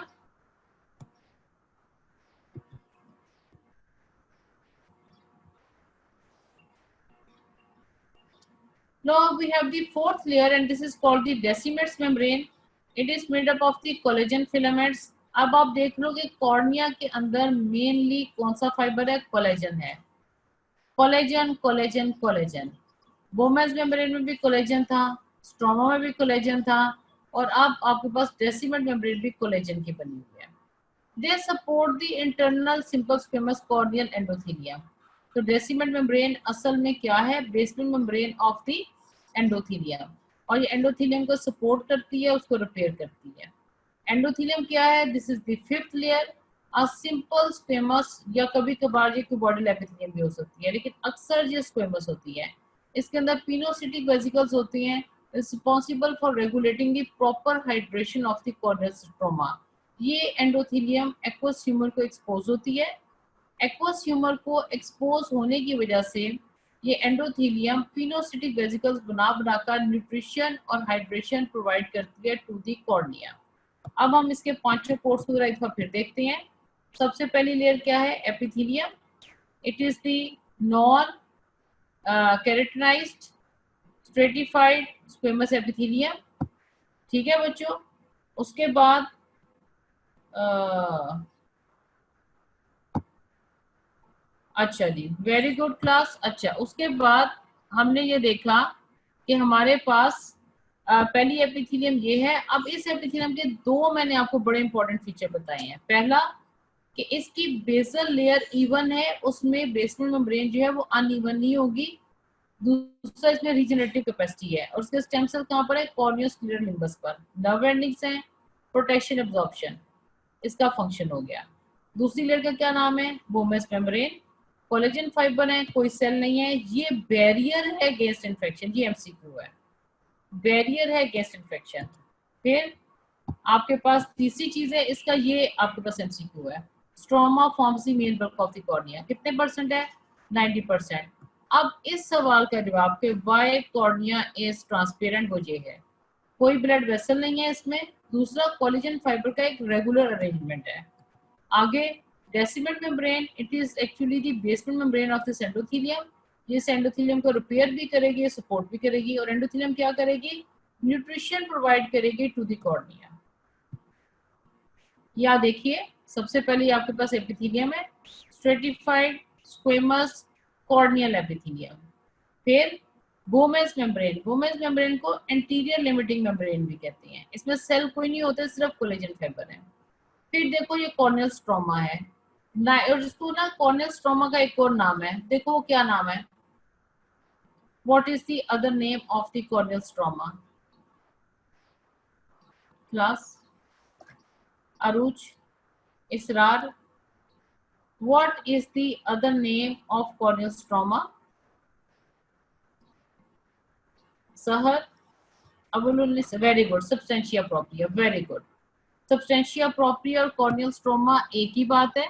Now we have the fourth layer and this is called the Decimet's membrane. It is made up of the collagen filaments. अब आप देख लो कि cornea के अंदर mainly कौन सा fibre है, collagen है। कोलेजन कोलेजन कोलेजन, बोमेस मेम्ब्रेन में भी कोलेजन था, स्ट्रोमा में भी कोलेजन था, और अब आपके पास डेसिमेट मेम्ब्रेन भी कोलेजन की बनी हुई है। They support the internal simple squamous corneal endothelium. तो डेसिमेट मेम्ब्रेन असल में क्या है, basement membrane of the endothelium, और ये एंडोथेलियम को सपोर्ट करती है, उसको रिपेयर करती है। एंडोथेलियम क्या है, this is the fifth layer, a simple squamous, या कभी कभार ये बॉडी एपिथेलियम भी हो सकती है, लेकिन अक्सर ये स्क्वेमस होती है। इसके अंदर पिनोसिटिक वेसिकल्स होती हैं, responsible for regulating the proper hydration of the corneal stroma. ये एंडोथेलियम एक्वस ह्यूमर को एक्सपोज होती है। एक्वस ह्यूमर को एक्सपोज होने की वजह से ये एंडोथेलियम पिनोसिटिक वेसिकल्स बना बनाकर न्यूट्रिशन और हाइड्रेशन प्रोवाइड करती है टू दी कॉर्निया। अब हम इसके पांचों पोर्स को एक बार फिर देखते हैं। सबसे पहली लेयर क्या है, epithelium. It is the non keratinised stratified squamous epithelium. ठीक है बच्चों, उसके बाद अच्छा जी, वेरी गुड क्लास। अच्छा, उसके बाद हमने ये देखा कि हमारे पास पहली एपिथेलियम ये है। अब इस एपिथेलियम के दो मैंने आपको बड़े इंपॉर्टेंट फीचर बताए हैं। पहला कि इसकी बेसल लेयर इवन है, उसमें बेसमेंट मेम्ब्रेन जो है वो अनइवन नहीं होगी। दूसरा, इसमें रीजनरेटिव कैपेसिटी है, और उसके स्टेम सेल कहाँ पर है, कॉर्नियोस्क्लेरल लिम्बस पर। नर्व एंडिंग्स हैं, प्रोटेक्शन एब्जॉर्प्शन, इसका फंक्शन हो गया। दूसरी लेयर का क्या नाम है, बोमेस मेम्ब्रेन। कोलेजन फाइबर है, कोई सेल नहीं है, ये बैरियर है अगेंस्ट इन्फेक्शन, ये एमसीक्यू है, बैरियर है अगेंस्ट इन्फेक्शन। फिर आपके पास तीसरी चीज है, इसका ये आपके पास एमसीक्यू है, stroma forms the main bulk of the cornea. कितने परसेंट है, 90%। अब इस सवाल का जवाब कि व्हाई कॉर्निया इज ट्रांसपेरेंट, वो ये है, कोई ब्लड वेसल नहीं है इसमें। दूसरा, कोलेजन फाइबर का एक रेगुलर अरेंजमेंट है। आगे, decimate membrane, it is actually the basement membrane of this endothelium. ये एंडोथेलियम को रिपेयर भी करेगी, सपोर्ट भी करेगी, और एंडोथेलियम क्या करेगी, न्यूट्रिशन प्रोवाइड करेगी टू द कॉर्निया। या देखिए, सबसे पहले आपके पास एपिथेलियम है, स्ट्रेटिफाइड स्क्वेमस कॉर्नियल एपिथेलियम। फिर बोमेस मेम्ब्रेन, बोमेस मेम्ब्रेन को एंटीरियर लिमिटिंग मेम्ब्रेन भी कहते हैं, इसमें सेल कोई नहीं होते, सिर्फ कोलेजन फाइबर है। फिर देखो ये कॉर्नियल स्ट्रोमा है और इसको ना कॉर्नियल स्ट्रोमा का एक और नाम है, देखो वो क्या नाम है, what is the other name of the corneal stroma? Class, Aruj, Israr, what is the other name of corneal stroma? Sahar, Abululis, very good. Substantia propria, very good. Substantia propria और corneal stroma एक ही बात है।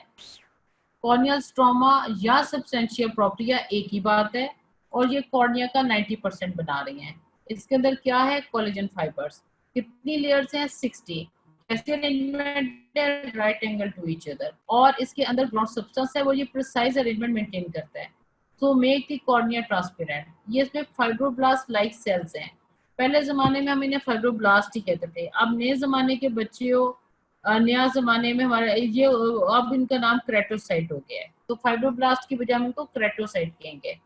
corneal stroma या substantia propria एक ही बात है, और ये कॉर्निया का 90% बना रही हैं। इसके अंदर क्या है, कोलेजन फाइबर्स। कितनी लेयर्स हैं, 60। ऐसे अरेंजमेंट है, right angle to each other, और इसके अंदर ग्राउंड सब्सटेंस है, वो ये प्रिसाइज अरेंजमेंट मेंटेन करता है। तो मेक द कॉर्निया ट्रांसपेरेंट। ये इसमें फाइब्रोब्लास्ट लाइक सेल्स हैं। पहले जमाने में हम इन्हें फाइब्रोब्लास्ट ही कहते थे, अब नए जमाने के बच्चों, नया जमाने में हमारा ये अब इनका नाम क्रेटोसाइट हो गया है, तो फाइब्रोब्लास्ट की बजाय हम इनको क्रेटोसाइट कहेंगे।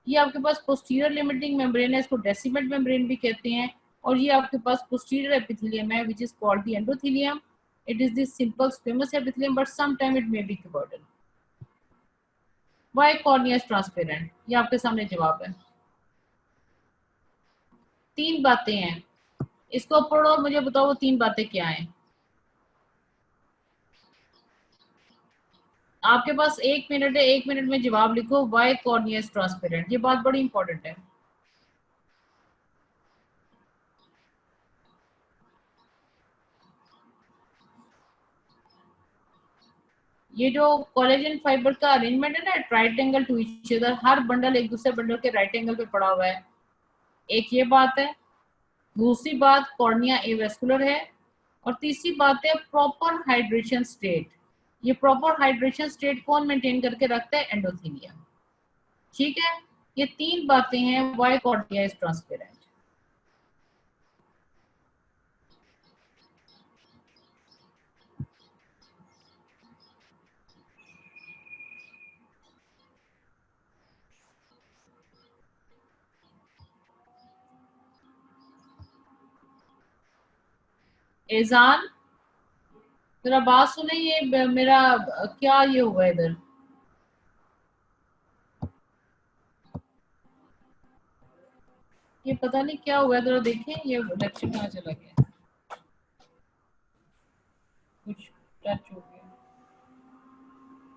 ये आपके पास पोस्टीरियर लिमिटिंग मेम्ब्रेन है, इसको डेसिमेट मेम्ब्रेन भी कहते हैं, और ये आपके पास पोस्टीरियर एपिथेलियम है which is called the endothelium. It is the simple squamous epithelium, but some time it may be covered. Why cornea is transparent, ये आपके सामने जवाब है। तीन बातें हैं, इसको पढ़ो, मुझे बताओ वो तीन बातें क्या हैं। आपके पास 1 मिनट है, 1 मिनट में जवाब लिखो। वाई कॉर्निया इज ट्रांसपेरेंट, ये बात बड़ी इंपॉर्टेंट है। ये जो कोलेजन फाइबर का अरेंजमेंट है ना, right angle to each other, हर बंडल एक दूसरे बंडल के राइट एंगल पे पड़ा हुआ है, एक ये बात है। दूसरी बात, कॉर्निया एवेस्कुलर है। और तीसरी बात है प्रॉपर हाइड्रेशन स्टेट। ये प्रॉपर हाइड्रेशन स्टेट कौन मेंटेन करके रखता है? एंडोथेलियम। ठीक है, ये 3 बातें हैं व्हाई कॉर्निया इज ट्रांसपेरेंट। एजान, मेरा बात सुने, ये मेरा क्या ये हुआ इधर? ये पता नहीं क्या हुआ, जरा देखें ये लेक्चर कहाँ चला गया, कुछ टच हो गया।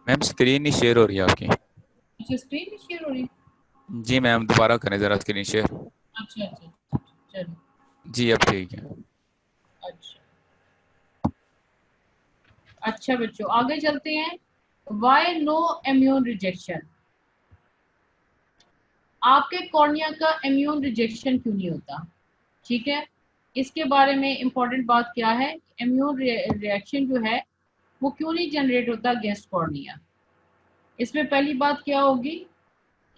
मैम स्क्रीन नहीं शेयर हो रही है आपकी। अच्छा, स्क्रीन नहीं शेयर हो रही? जी मैम, दोबारा करें जरा स्क्रीन शेयर। अच्छा अच्छा अच्छा, चलो। जी अब ठीक है। अच्छा अच्छा बच्चों, आगे चलते हैं। Why no immune rejection? आपके कॉर्निया का इम्यून रिजेक्शन क्यों नहीं होता? ठीक है, इसके बारे में इंपॉर्टेंट बात क्या है, इम्यून रिएक्शन जो है वो क्यों नहीं जनरेट होता अगेंस्ट कॉर्निया। इसमें पहली बात क्या होगी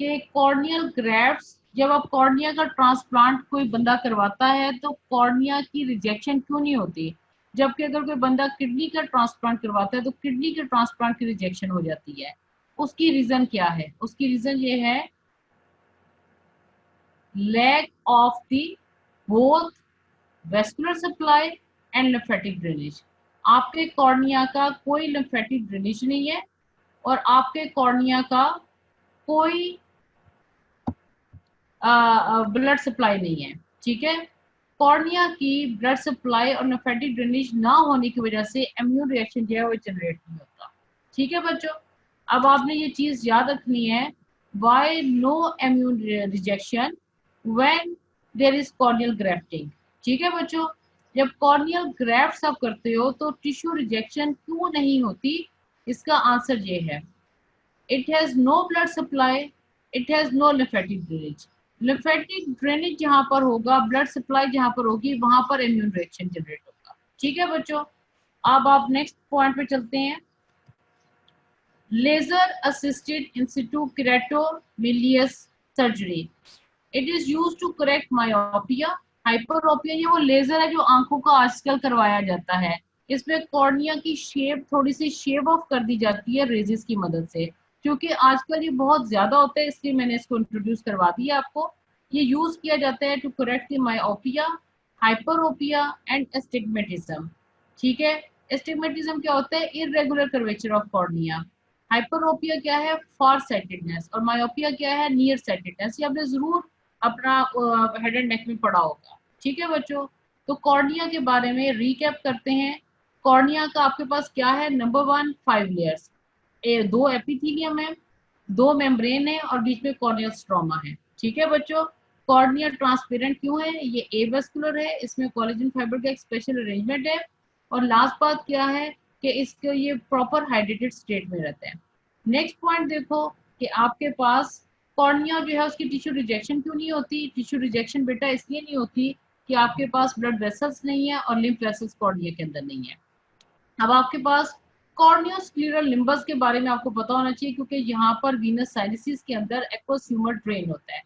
कि कॉर्नियल ग्राफ्ट्स, जब आप कॉर्निया का ट्रांसप्लांट कोई बंदा करवाता है तो कॉर्निया की रिजेक्शन क्यों नहीं होती, जबकि अगर कोई बंदा किडनी का ट्रांसप्लांट करवाता है तो किडनी के ट्रांसप्लांट की रिजेक्शन हो जाती है। उसकी रीजन क्या है? उसकी रीजन ये है lack of the both vascular supply and lymphatic drainage. आपके कॉर्निया का कोई लिम्फेटिक ड्रेनेज नहीं है और आपके कॉर्निया का कोई ब्लड सप्लाई नहीं है। ठीक है, कॉर्निया की ब्लड सप्लाई और लिम्फेटिक ड्रेनेज ना होने की वजह से इम्यून रिएक्शन जो है वो जनरेट नहीं होता। ठीक है बच्चों, अब आपने ये चीज याद रखनी है, why no immune rejection when there is corneal grafting. ठीक है बच्चों, जब कॉर्नियल ग्राफ्ट्स आप करते हो तो टिश्यू रिजेक्शन क्यों नहीं होती? इसका आंसर ये है, it has no blood supply, it has no lymphatic drainage। lymphatic drainage जहां पर होगा, ब्लड सप्लाई जहां पर होगी, वहां पर इम्यून रिएक्शन जनरेट होगा। ठीक है बच्चों, अब आप नेक्स्ट पॉइंट पे चलते हैं। Laser assisted in situ keratomileusis surgery, it is used to correct myopia, hyperopia. ये वो लेजर है जो आंखों का आजकल करवाया जाता है। इसमें कॉर्निया की शेप थोड़ी सी शेप ऑफ कर दी जाती है रेजिस की मदद से, क्योंकि आजकल ये बहुत ज्यादा होता है इसलिए मैंने इसको इंट्रोड्यूस करवा दिया आपको। ये यूज किया जाता है to correct the myopia, hyperopia and astigmatism. ठीक है, एस्टिग्मेटिज्म क्या होता है? Irregular curvature of cornea. Hyperopia क्या है? Far sightedness. और मायोपिया क्या है? Near sightedness. ये आपने जरूर अपना हेड एंड नेक में पढ़ा होगा। ठीक है बच्चों, तो कॉर्निया के बारे में रीकैप करते हैं। कॉर्निया का आपके पास क्या है? नंबर 1, 5 लेयर्स, 2 एपिथेलियम है, 2 मेम्ब्रेन है और बीच में कॉर्नियल स्ट्रोमा है। ठीक है बच्चों, कॉर्निया ट्रांसपेरेंट क्यों है? ये एवेस्कुलर है, इसमें कोलेजन फाइबर का एक स्पेशल अरेंजमेंट है। और लास्ट बात क्या है कि इसको ये प्रॉपर हाइड्रेटेड स्टेट में रहता है। नेक्स्ट पॉइंट देखो कि आपके पास कॉर्निया जो है उसकी टिश्यू रिजेक्शन क्यों नहीं होती? टिश्यू रिजेक्शन बेटा इसलिए नहीं होती कि आपके पास ब्लड वेसल्स नहीं है और लिम्फ वेसल्स कॉर्निया के अंदर नहीं है। अब आपके पास कॉर्नियोस्क्लेरल लिम्बस के बारे में आपको पता होना चाहिए, क्योंकि यहाँ पर वीनस साइनसिस के अंदर एक्वस ह्यूमर ड्रेन होता है।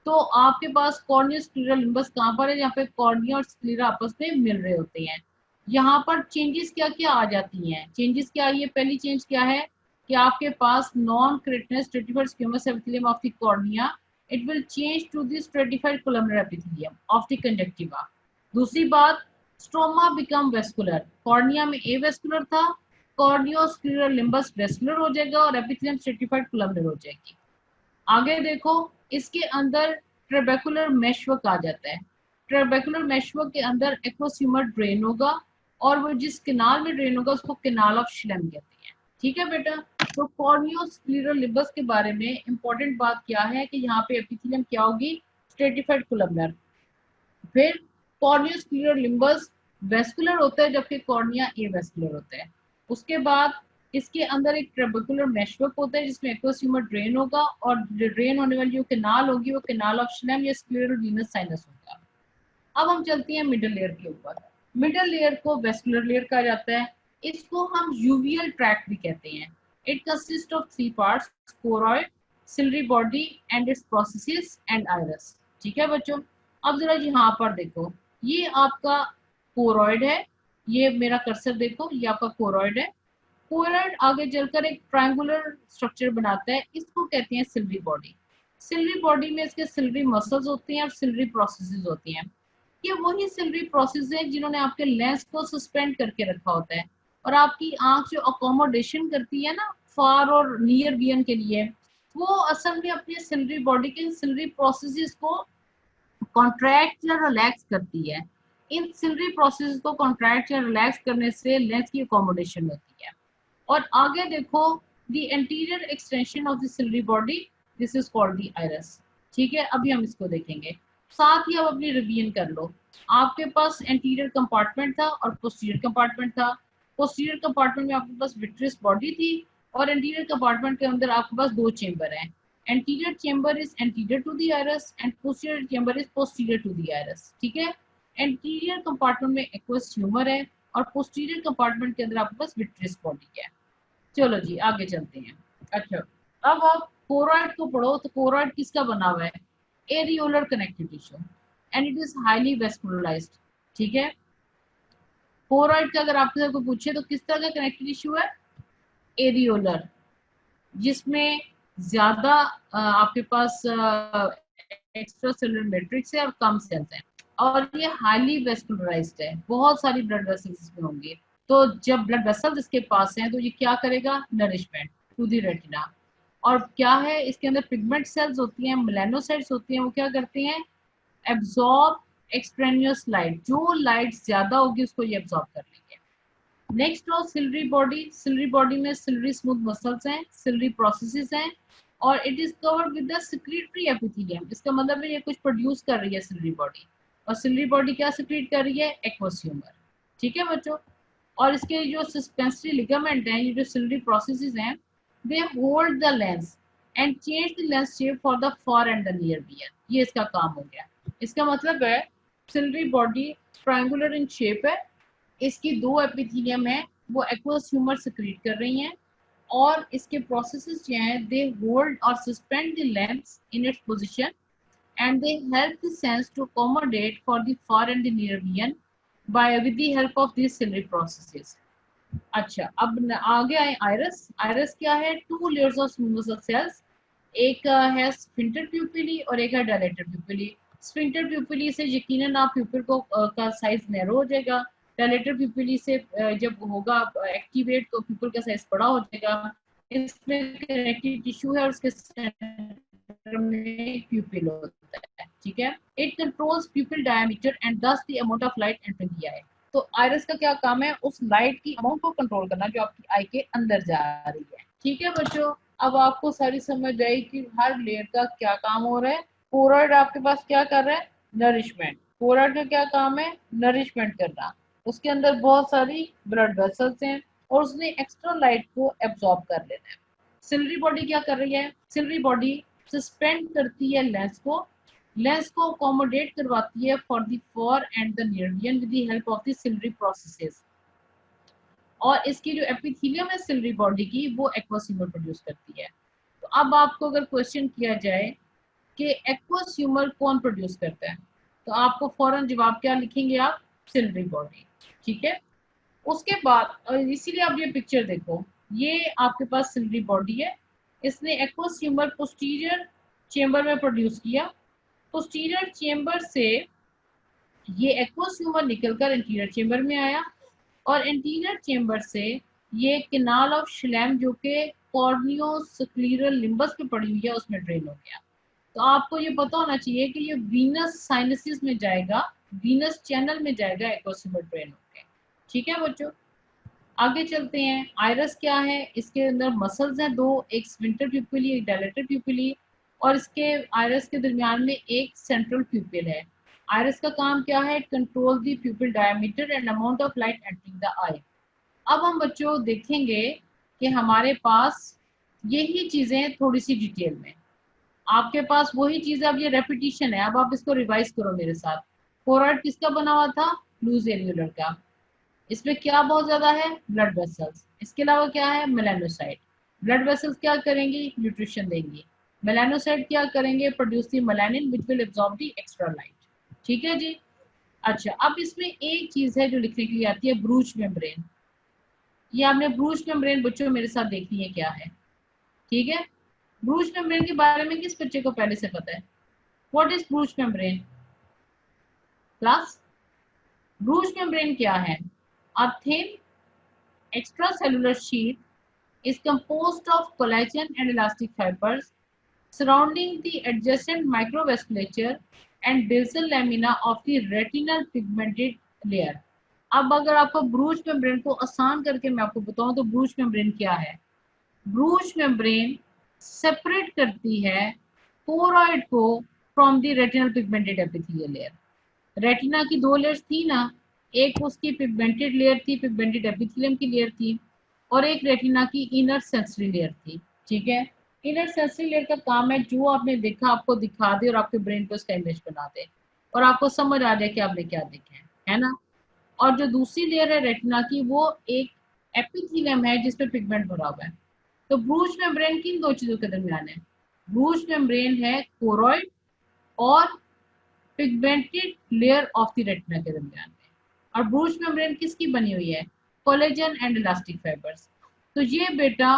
तो आपके पास कॉर्नियोस्क्लेरल लिम्बस कहाँ पर है? जहाँ पे कॉर्निया और स्क्लेरा आपस में मिल रहे होते हैं। यहाँ पर चेंजेस क्या क्या आ जाती हैं? चेंजेस क्या आई है? पहली चेंज क्या है कि आपके पास non keratinous stratified squamous epithelium of the cornea, it will change to the stratified columnar epithelium of the conjunctiva. दूसरी बात, स्ट्रोमा बिकम वेस्कुलर। कॉर्निया में ए वेस्कुलर था, कॉर्नियोस्क्लेरल लिम्बस वेस्कुलर हो जाएगा और एपिथेलियम स्ट्रेटिफाइड कोलमनर हो जाएगी। आगे देखो, इसके अंदर ट्रेबेकुलर मेशवर्क आ जाता है। ट्रेबेकुलर मेशवर्क के अंदर एक्वस ह्यूमर ड्रेन होगा और वो जिस केनाल में ड्रेन होगा उसको केनाल ऑफ श्लेम कहते हैं। ठीक है बेटा, तो कॉर्नियोस्क्लेरल लिम्बस के बारे में इंपॉर्टेंट बात क्या है कि यहाँ पे एपिथेलियम क्या होगी, स्ट्रेटिफाइड कोलमनर। फिर कॉर्नियोस्क्लेरल लिम्बस वेस्कुलर होता है जबकि कॉर्निया एवेस्कुलर होता है। उसके बाद इसके अंदर एक ट्रेबेकुलर मेशवर्क होता है जिसमें एक्वस ह्यूमर ड्रेन होगा और ड्रेन होने वाली जो कैनाल होगी वो कैनाल ऑफ श्लेम या स्क्लेरल वीनस साइनस होगा। अब हम चलते हैं मिडल लेयर के ऊपर। मिडल लेयर को वेस्कुलर लेयर कहा जाता है। इसको हम यूवियल ट्रैक्ट भी कहते हैं। It consist of 3 parts, choroid, ciliary body and its processes and iris. ठीक है बच्चों, अब जरा यहाँ पर देखो, ये आपका कोरॉइड है, ये मेरा कर्सर देखो, ये आपका कोरॉइड है। कोरॉइड आगे चलकर एक ट्रायंगुलर स्ट्रक्चर बनाता है, इसको कहते हैं सिलरी बॉडी। सिलरी बॉडी में इसके सिलरी मसल्स होती हैं और सिलरी प्रोसेसेस होती हैं। ये वही सिलरी प्रोसेस है जिन्होंने आपके लेंस को सस्पेंड करके रखा होता है और आपकी आंख जो अकोमोडेशन करती है ना फार और नियर विजन के लिए, वो असल में अपनी सिलरी बॉडी के सिलरी प्रोसेसेस को कॉन्ट्रैक्ट या रिलैक्स करती है। इन सिलरी प्रोसेस को कॉन्ट्रैक्ट या रिलैक्स करने से लेंस की अकोमोडेशन होती है। और आगे देखो, the anterior extension of the ciliary body, this is called the iris. ठीक है, अभी हम इसको देखेंगे। साथ ही अब अपनी रिवीजन कर लो। आपके पास एंटीरियर कंपार्टमेंट था और पोस्टीरियर कंपार्टमेंट था। पोस्टीरियर कंपार्टमेंट में आपके पास विट्रियस बॉडी थी और एंटीरियर कंपार्टमेंट के अंदर आपके पास 2 चेंबर हैं। Anterior chamber is anterior to the iris and posterior chamber is posterior to the iris. ठीक है, एंटीरियर कंपार्टमेंट में एक्वस ह्यूमर है और पोस्टीरियर कंपार्टमेंट के अंदर आपके पास विट्रियस बॉडी है। चलो जी आगे चलते हैं। अच्छा, अब आप कोरॉइड को पढ़ो तो कोरॉइड किसका बना हुआ है, areolar connective tissue and it is highly vascularised. ठीक है, कोरॉइड का अगर आपसे कोई पूछे तो किस तरह का कनेक्टिव टिश्यू है, एरियोलर, जिसमें ज्यादा आपके पास एक्स्ट्रा सेलुलर मैट्रिक्स है और कम सेल्स हैं और ये हाईली वेस्कुलराइज्ड है, बहुत सारी ब्लड वेसल्स इसमें होंगे। तो जब ब्लड वेसल्स इसके पास हैं तो ये क्या करेगा, नरिशमेंट टू द रेटिना। और क्या है, इसके अंदर पिगमेंट सेल्स होती हैं, मेलानोसाइट्स होती हैं, वो क्या करते हैं, एब्जॉर्ब एक्सट्रेनियस लाइट, जो लाइट ज्यादा होगी उसको ये एब्जॉर्ब कर लेंगे। नेक्स्ट हो सिलरी बॉडी। सिलरी बॉडी में सिलरी स्मूथ मसल्स हैं, सिलरी प्रोसेसेस हैं और it is covered with the secretory epithelium. इसका मतलब है ये कुछ प्रोड्यूस कर रही है सिलरी बॉडी, और सिलरी बॉडी क्या सिक्रीट कर रही है, एक्वस ह्यूमर। ठीक है बच्चों, और इसके जो सस्पेंसरी लिगामेंट हैं, ये जो सिलरी प्रोसेसेस हैं, they hold the lens and change the lens shape for the far and the near vision. ये इसका काम हो गया। इसका मतलब है ciliary body triangular in shape है, इसकी 2 एपिथेलियम है, वो एक्वस ह्यूमर सिक्रीट कर रही हैं और इसके प्रोसेसेस जो हैं, दे होल्ड और suspend the lens in its position and they help the sense to accommodate for the far and the near vision by with the help of these ciliary processes. अच्छा, अब आगे आए iris. Iris क्या है, 2 layers of smooth muscle cells, एक है sphincter प्यूपिली और एक है डायलेटर प्यूपिली। स्फिंक्टर प्यूपिली से यकीनन आप प्यूपिल को का साइज नैरो हो जाएगा, डायलेटर प्यूपिली से जब होगा एक्टिवेट तो प्यूपिल का साइज बड़ा हो जाएगा। इसमें कनेक्टिव टिश्यू है और उसके सेंटर में प्यूपिल होता है। ठीक है, it controls pupil diameter and thus the amount of light entering the eye. तो आइरिस का क्या काम है, उस लाइट की अमाउंट को कंट्रोल करना जो आपकी आई के अंदर जा रही है। ठीक है बच्चों, अब आपको सारी समझ आई कि हर लेयर का क्या काम हो रहा है। कोरॉइड आपके पास क्या कर रहा है, नरिशमेंट। कोरॉइड का क्या काम है, नरिशमेंट करना। उसके अंदर बहुत सारी ब्लड वेसल्स हैं और उसने एक्स्ट्रा लाइट को एब्जॉर्ब कर लेना है। सिलरी बॉडी क्या कर रही है, सिलरी बॉडी सस्पेंड करती है लेंस को, लेंस को अकोमोडेट करवाती है for the far and the near vision with the help of the ciliary processes. और इसकी जो एपिथेलियम है सिलरी बॉडी की, वो एक्वस ह्यूमर प्रोड्यूस करती है। तो अब आपको अगर क्वेश्चन किया जाए कि एक्वस ह्यूमर कौन प्रोड्यूस करता है, तो आपको फौरन जवाब क्या लिखेंगे आप, सिलरी बॉडी। ठीक है, उसके बाद इसीलिए आप ये पिक्चर देखो, ये आपके पास सिलरी बॉडी है, इसने एक्वस ह्यूमर पोस्टीरियर चेंबर में प्रोड्यूस किया। पोस्टीरियर चेंबर से ये एक्वस ह्यूमर निकलकर इंटीरियर चेंबर में आया और इंटीरियर चेंबर से ये कैनाल ऑफ श्लेम जो कि कॉर्नियोस्क्लेरल लिम्बस पे पड़ी हुई है उसमें ड्रेन हो गया। तो आपको ये पता होना चाहिए कि ये वीनस साइनसिस में जाएगा, वीनस चैनल में जाएगा एक्वस ह्यूमर ड्रेन होकर। ठीक है बच्चों, आगे चलते हैं। आइरस क्या है, इसके अंदर मसल्स हैं दो, एक स्फिंक्टर प्यूपिली, एक डायलेटर प्यूपिली, और इसके आइरस के दरमियान में एक सेंट्रल प्यूपिल है। आइरस का काम क्या है, control the pupil diameter and amount of light entering the eye. अब हम बच्चों देखेंगे कि हमारे पास यही चीजें थोड़ी सी डिटेल में, आपके पास वही चीज, अब ये रेपिटेशन है, अब आप इसको रिवाइज करो मेरे साथ। कोरॉइड किसका बना हुआ था, लूज एल्यूलर का। इसमें क्या बहुत ज्यादा है, ब्लड वेसल्स। इसके अलावा क्या है, मेलानोसाइट। ब्लड वेसल्स क्या करेंगी, न्यूट्रिशन देंगी। मेलानोसाइट क्या करेंगे, produce the melanin which will absorb the extra light. ठीक है जी। अच्छा, अब इसमें एक चीज है जो लिखने के लिए आती है, ब्रूच मेम्ब्रेन। ये आपने ब्रूच मेम्ब्रेन बच्चों मेरे साथ देखनी है क्या है। ठीक है, ब्रूच मेम्ब्रेन के बारे में किस बच्चे को पहले से पता है, what is ब्रूच membrane class? ब्रूच membrane क्या है, a thin extracellular sheath is composed of collagen and elastic fibers surrounding the adjacent microvasculature and basal lamina of the retinal pigmented layer। अब अगर आपको ब्रूच मेम्ब्रेन को आसान करके मैं आपको बताऊं तो ब्रूच मेम्ब्रेन क्या है। ब्रूच मेम्ब्रेन सेपरेट करती है कोरॉइड को from the retinal pigmented epithelial layer. Retina की दो लेयर्स थी ना, एक उसकी पिगमेंटेड लेयर थी, पिगमेंटेड एपिथेलियम की लेयर थी, और एक रेटिना की इनर सेंसरी लेयर थी। ठीक है, इनर सेंसरी लेयर का काम है जो आपने देखा आपको दिखा दे और आपके ब्रेन पे उसका इमेज बना दे और आपको समझ आ जाए कि आपने क्या देखा है ना। और जो दूसरी लेयर है रेटिना की, वो एक एपिथेलियम है जिसपे पिगमेंट भरा हुआ है। तो ब्रूच मेम्ब्रेन किन दो चीजों के दरमियान है, ब्रूच मेम्ब्रेन है कोरॉइड और pigmented layer of the retina के दरमियान में। और ब्रूच मेम्ब्रेन किसकी बनी हुई है, कोलेजन एंड इलास्टिक फाइबर्स। तो ये बेटा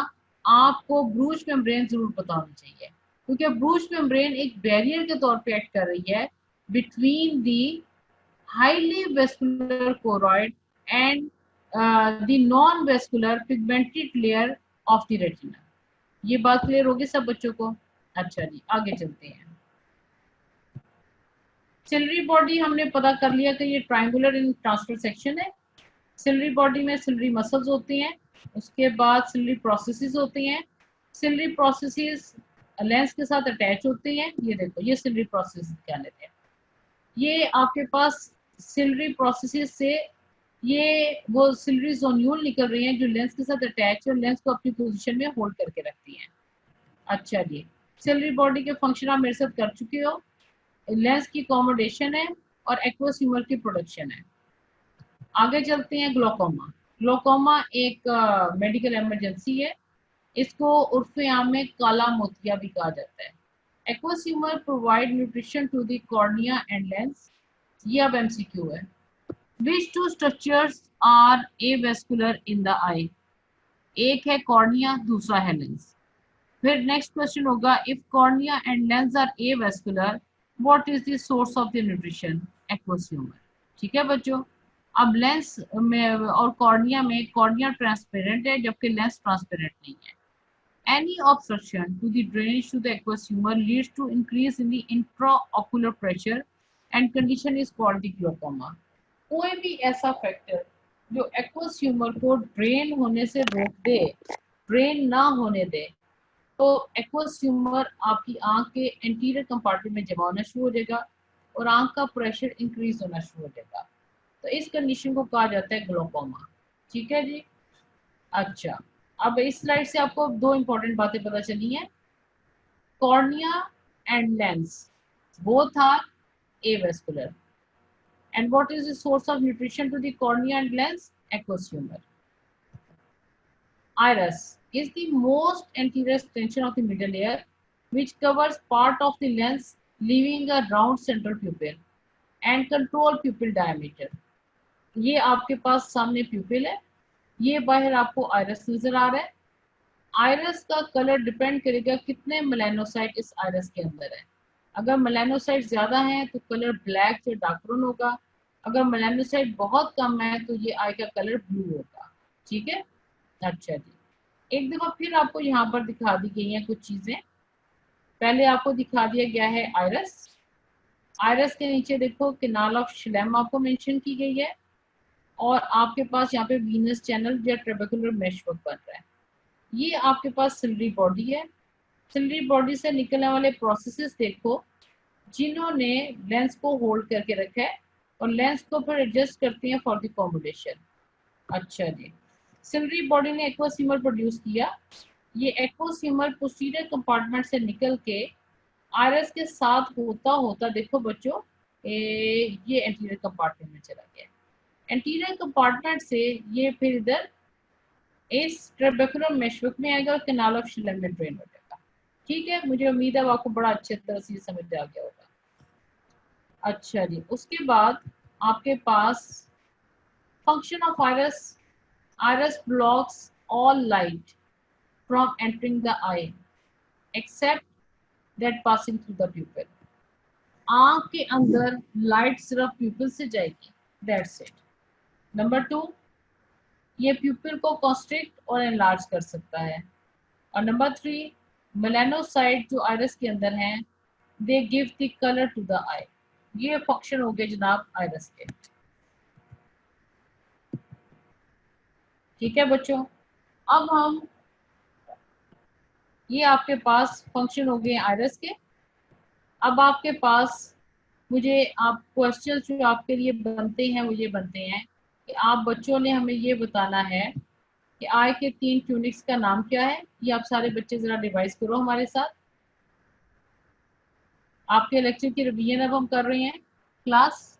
आपको ब्रूच मेम्ब्रेन जरूर पता होना चाहिए, क्योंकि ब्रूच मेम्ब्रेन एक बैरियर के तौर पे एक्ट कर रही है between the highly vascular choroid and the non-vascular pigmented layer of the retina। ये बात क्लियर होगी सब बच्चों को। अच्छा जी, आगे चलते हैं। सिलरी बॉडी हमने पता कर लिया कि ये ट्रायंगुलर इन ट्रांसफर सेक्शन है। सिलरी बॉडी में सिलरी मसल्स होती हैं, उसके बाद सिलरी प्रोसेसेस होती हैं। सिलरी प्रोसेसेस लेंस के साथ अटैच होती हैं। ये देखो, ये सिलरी प्रोसेस क्या लेते हैं, ये आपके पास सिलरी प्रोसेसेस से ये वो सिलरी जोन्यूल निकल रही हैं जो लेंस के साथ अटैच है और लेंस को अपनी पोजीशन में होल्ड करके रखती हैं। अच्छा जी, सिलरी बॉडी के फंक्शन आप मेरे साथ कर चुके हो, लेंस की अकोमोडेशन है और एक्वस ह्यूमर की प्रोडक्शन है। आगे चलते हैं, ग्लोकोमा। ग्लोकोमा एक मेडिकल इमरजेंसी है, इसको उर्फे आम में काला मोतिया भी कहा जाता है। Aqueous humour provide nutrition to the cornea and lens. ये अब एमसीक्यू है। Which two structures are avascular in the eye, एक है कॉर्निया, दूसरा है लेंस। फिर नेक्स्ट क्वेश्चन होगा, if cornea and lens are avascular what is the source of the nutrition, aqueous humour. ठीक है बच्चों, अब लेंस में और कॉर्निया में, कॉर्निया ट्रांसपेरेंट है जबकि लेंस ट्रांसपेरेंट नहीं है। Any obstruction to the drainage to the aqueous humor leads to increase in the intraocular pressure and condition is called the glaucoma। कोई भी ऐसा फैक्टर जो एक्वस ह्यूमर को ड्रेन होने से रोक दे, ड्रेन ना होने दे, तो एक्वस ह्यूमर आपकी आंख के एंटीरियर कंपार्टमेंट में जमा होना शुरू हो जाएगा और आंख का प्रेशर इंक्रीज होना शुरू हो जाएगा। तो इस कंडीशन को कहा जाता है ग्लोकोमा। ठीक है जी। अच्छा, अब इस स्लाइड से आपको दो इंपॉर्टेंट बातें पता चली हैं। Cornea and lens both are avascular and what is the source of nutrition to the cornea and lens, aqueous humor। Iris is the most anterior extension of the middle layer which covers part of the lens leaving a round central pupil and control pupil diameter। ये आपके पास सामने प्यूपिल है, ये बाहर आपको Iris नजर आ रहा है। आयरस का कलर डिपेंड करेगा कितने मेलानोसाइट इस आयरस के अंदर है। अगर मेलानोसाइट ज्यादा है तो कलर ब्लैक या डार्क ब्राउन होगा, अगर मेलानोसाइट बहुत कम है तो ये आई का कलर ब्लू होगा। ठीक है। अच्छा जी, एक दफा फिर आपको यहाँ पर दिखा दी गई हैं कुछ चीजें। पहले आपको दिखा दिया गया है आयरस। आयरस के नीचे देखो कैनाल ऑफ श्लेम आपको मेंशन की गई है। और आपके पास यहाँ पे वीनस चैनल या ट्रेबेकुलर मेशवर्क बन रहा है। ये आपके पास सिलरी बॉडी है। सिलरी बॉडी से निकलने वाले प्रोसेसेस देखो, जिन्होंने लेंस को होल्ड करके रखा है और लेंस को फिर एडजस्ट करती हैं फॉर द कॉम्बिनेशन। अच्छा जी, सिलरी बॉडी ने एक्वासिमर प्रोड्यूस किया। ये एक्वासिमर पोस्टीरियर कंपार्टमेंट से निकल के आयरस के साथ होता होता देखो बच्चों, ये एंटीरियर कंपार्टमेंट में चला गया। एंटीरियर कंपार्टमेंट से ये फिर इधर इस ट्रेबेकुलर मेशवर्क में आएगा और कैनाल ऑफ शिलम में ड्रेन हो जाएगा। ठीक है, मुझे उम्मीद है आपको बड़ा अच्छे तरह से समझ आ गया होगा। अच्छा जी, उसके बाद आपके पास function of iris, iris blocks all light from entering the eye except that passing through the pupil. आंख के अंदर लाइट सिर्फ प्यूपिल से जाएगी, दैट्स इट। नंबर 2, ये प्यूपिल को कॉन्स्ट्रिक्ट और एनलार्ज कर सकता है। और नंबर 3, मेलानोसाइट जो आयरस के अंदर हैं, they give the colour to the eye. ये फंक्शन हो गए जनाब आयरस के। ठीक है बच्चों, अब हम, ये आपके पास फंक्शन हो गए आयरस के। अब आपके पास मुझे आप क्वेश्चन जो आपके लिए बनते हैं वो ये बनते हैं कि आप बच्चों ने हमें ये बताना है कि आई के 3 ट्यूनिक्स का नाम क्या है। ये आप सारे बच्चे जरा रिवाइज करो हमारे साथ। आपके लेक्चर की रिवीजन अब हम कर रहे हैं। क्लास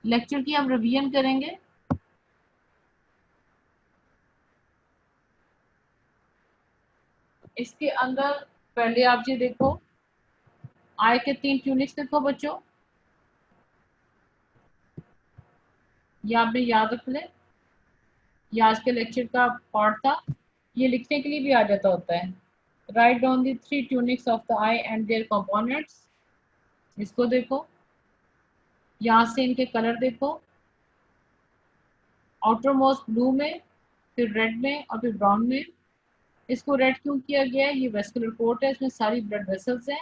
लेक्चर की हम रिवीजन करेंगे। इसके अंदर पहले आप ये देखो, आई के 3 ट्यूनिक्स देखो बच्चों, ये आपने याद रख ले, ये आज के लेक्चर का पार्ट था। ये लिखने के लिए भी आ जाता होता है। Right down the 3 tunics of the I and there components. इसको देखो, यहाँ से इनके कलर देखो, आउटर मोस्ट ब्लू में, फिर रेड में और फिर ब्राउन में। इसको रेड क्यों किया गया है? ये वेस्कुलर कोट है, इसमें सारी ब्लड वेसल्स हैं,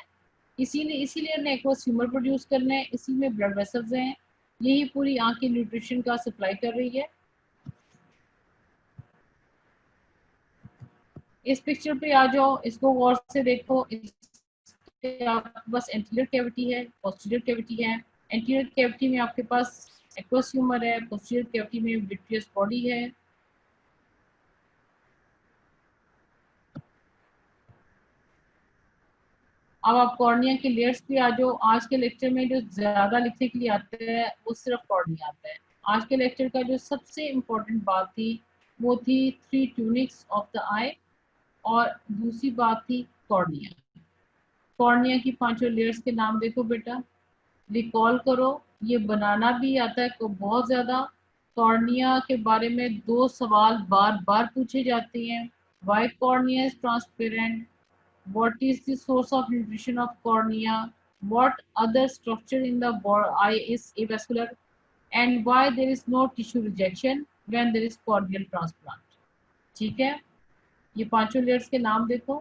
इसीलिए ने एक्वस ह्यूमर प्रोड्यूस करना है, इसी में ब्लड वेसल्स हैं, यही पूरी आंख की न्यूट्रिशन का सप्लाई कर रही है। इस पिक्चर पे आ जाओ, इसको गौर से देखो। बस एंटीरियर कैविटी है, पोस्टीरियर कैविटी है। एंटीरियर कैविटी में आपके पास एक्वस ह्यूमर है, पोस्टीरियर कैविटी में विट्रियस बॉडी है। अब आप कॉर्निया के लेयर्स पे आ जाओ। आज के लेक्चर में जो ज्यादा लिखने के लिए आता है वो सिर्फ कॉर्निया आता है। आज के लेक्चर का जो सबसे इम्पोर्टेंट बात थी वो थी 3 ट्यूनिक्स ऑफ द आई, और दूसरी बात थी कॉर्निया। कॉर्निया की 5 लेयर्स के नाम देखो बेटा, रिकॉल करो। ये बनाना भी आता है को बहुत ज्यादा। कॉर्निया के बारे में 2 सवाल बार बार पूछे जाते हैं। Why cornea is transparent, what is the source of nutrition of cornea, what other structure in the eye is avascular, and why there is no tissue rejection when there is corneal transplant। ठीक है, ये 5 layers के नाम देखो,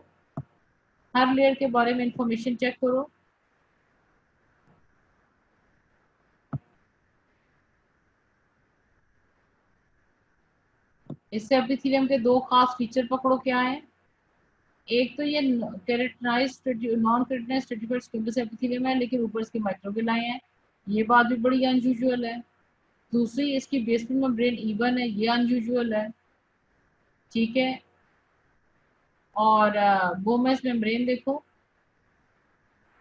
हर layer के बारे में information check करो। इससे एपिथेलियम के 2 खास फीचर पकड़ो क्या है। एक तो ये keratinized non keratinised stratified squamous epithelium है, लेकिन ऊपर इसके माइक्रोविलाई हैं, ये बात भी बड़ी अनयूजुअल है। दूसरी, इसकी बेसमेंट मेम्ब्रेन इवन है, ये अनयूजुअल है। ठीक है, और बोमेस मेम्ब्रेन देखो,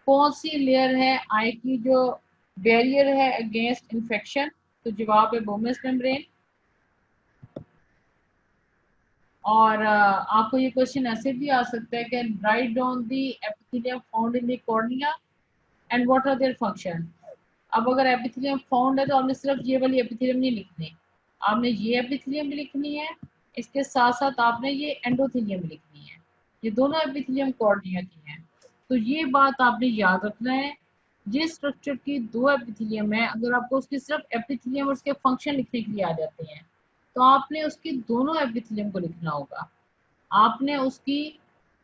कौन सी लेयर है आई की जो बैरियर है अगेंस्ट इन्फेक्शन, तो जवाब है बोमेस मेम्ब्रेन। और आपको ये क्वेश्चन ऐसे भी आ सकता है कि write down the epithelium found in the cornea and what are their function. अब अगर एपिथेलियम फाउंड है तो आपने सिर्फ ये वाली एपिथेलियम नहीं लिखनी, आपने ये एपिथेलियम भी लिखनी है, इसके साथ साथ आपने ये एंडोथेलियम भी लिखनी है। ये दोनों एपिथेलियम कॉर्निया की हैं। तो ये बात आपने याद रखना है, जिस स्ट्रक्चर की 2 एपिथेलियम है, अगर आपको उसकी सिर्फ एपिथेलियम और उसके फंक्शन लिखने के लिए आ जाते हैं तो आपने उसकी दोनों एपिथेलियम को लिखना होगा। आपने उसकी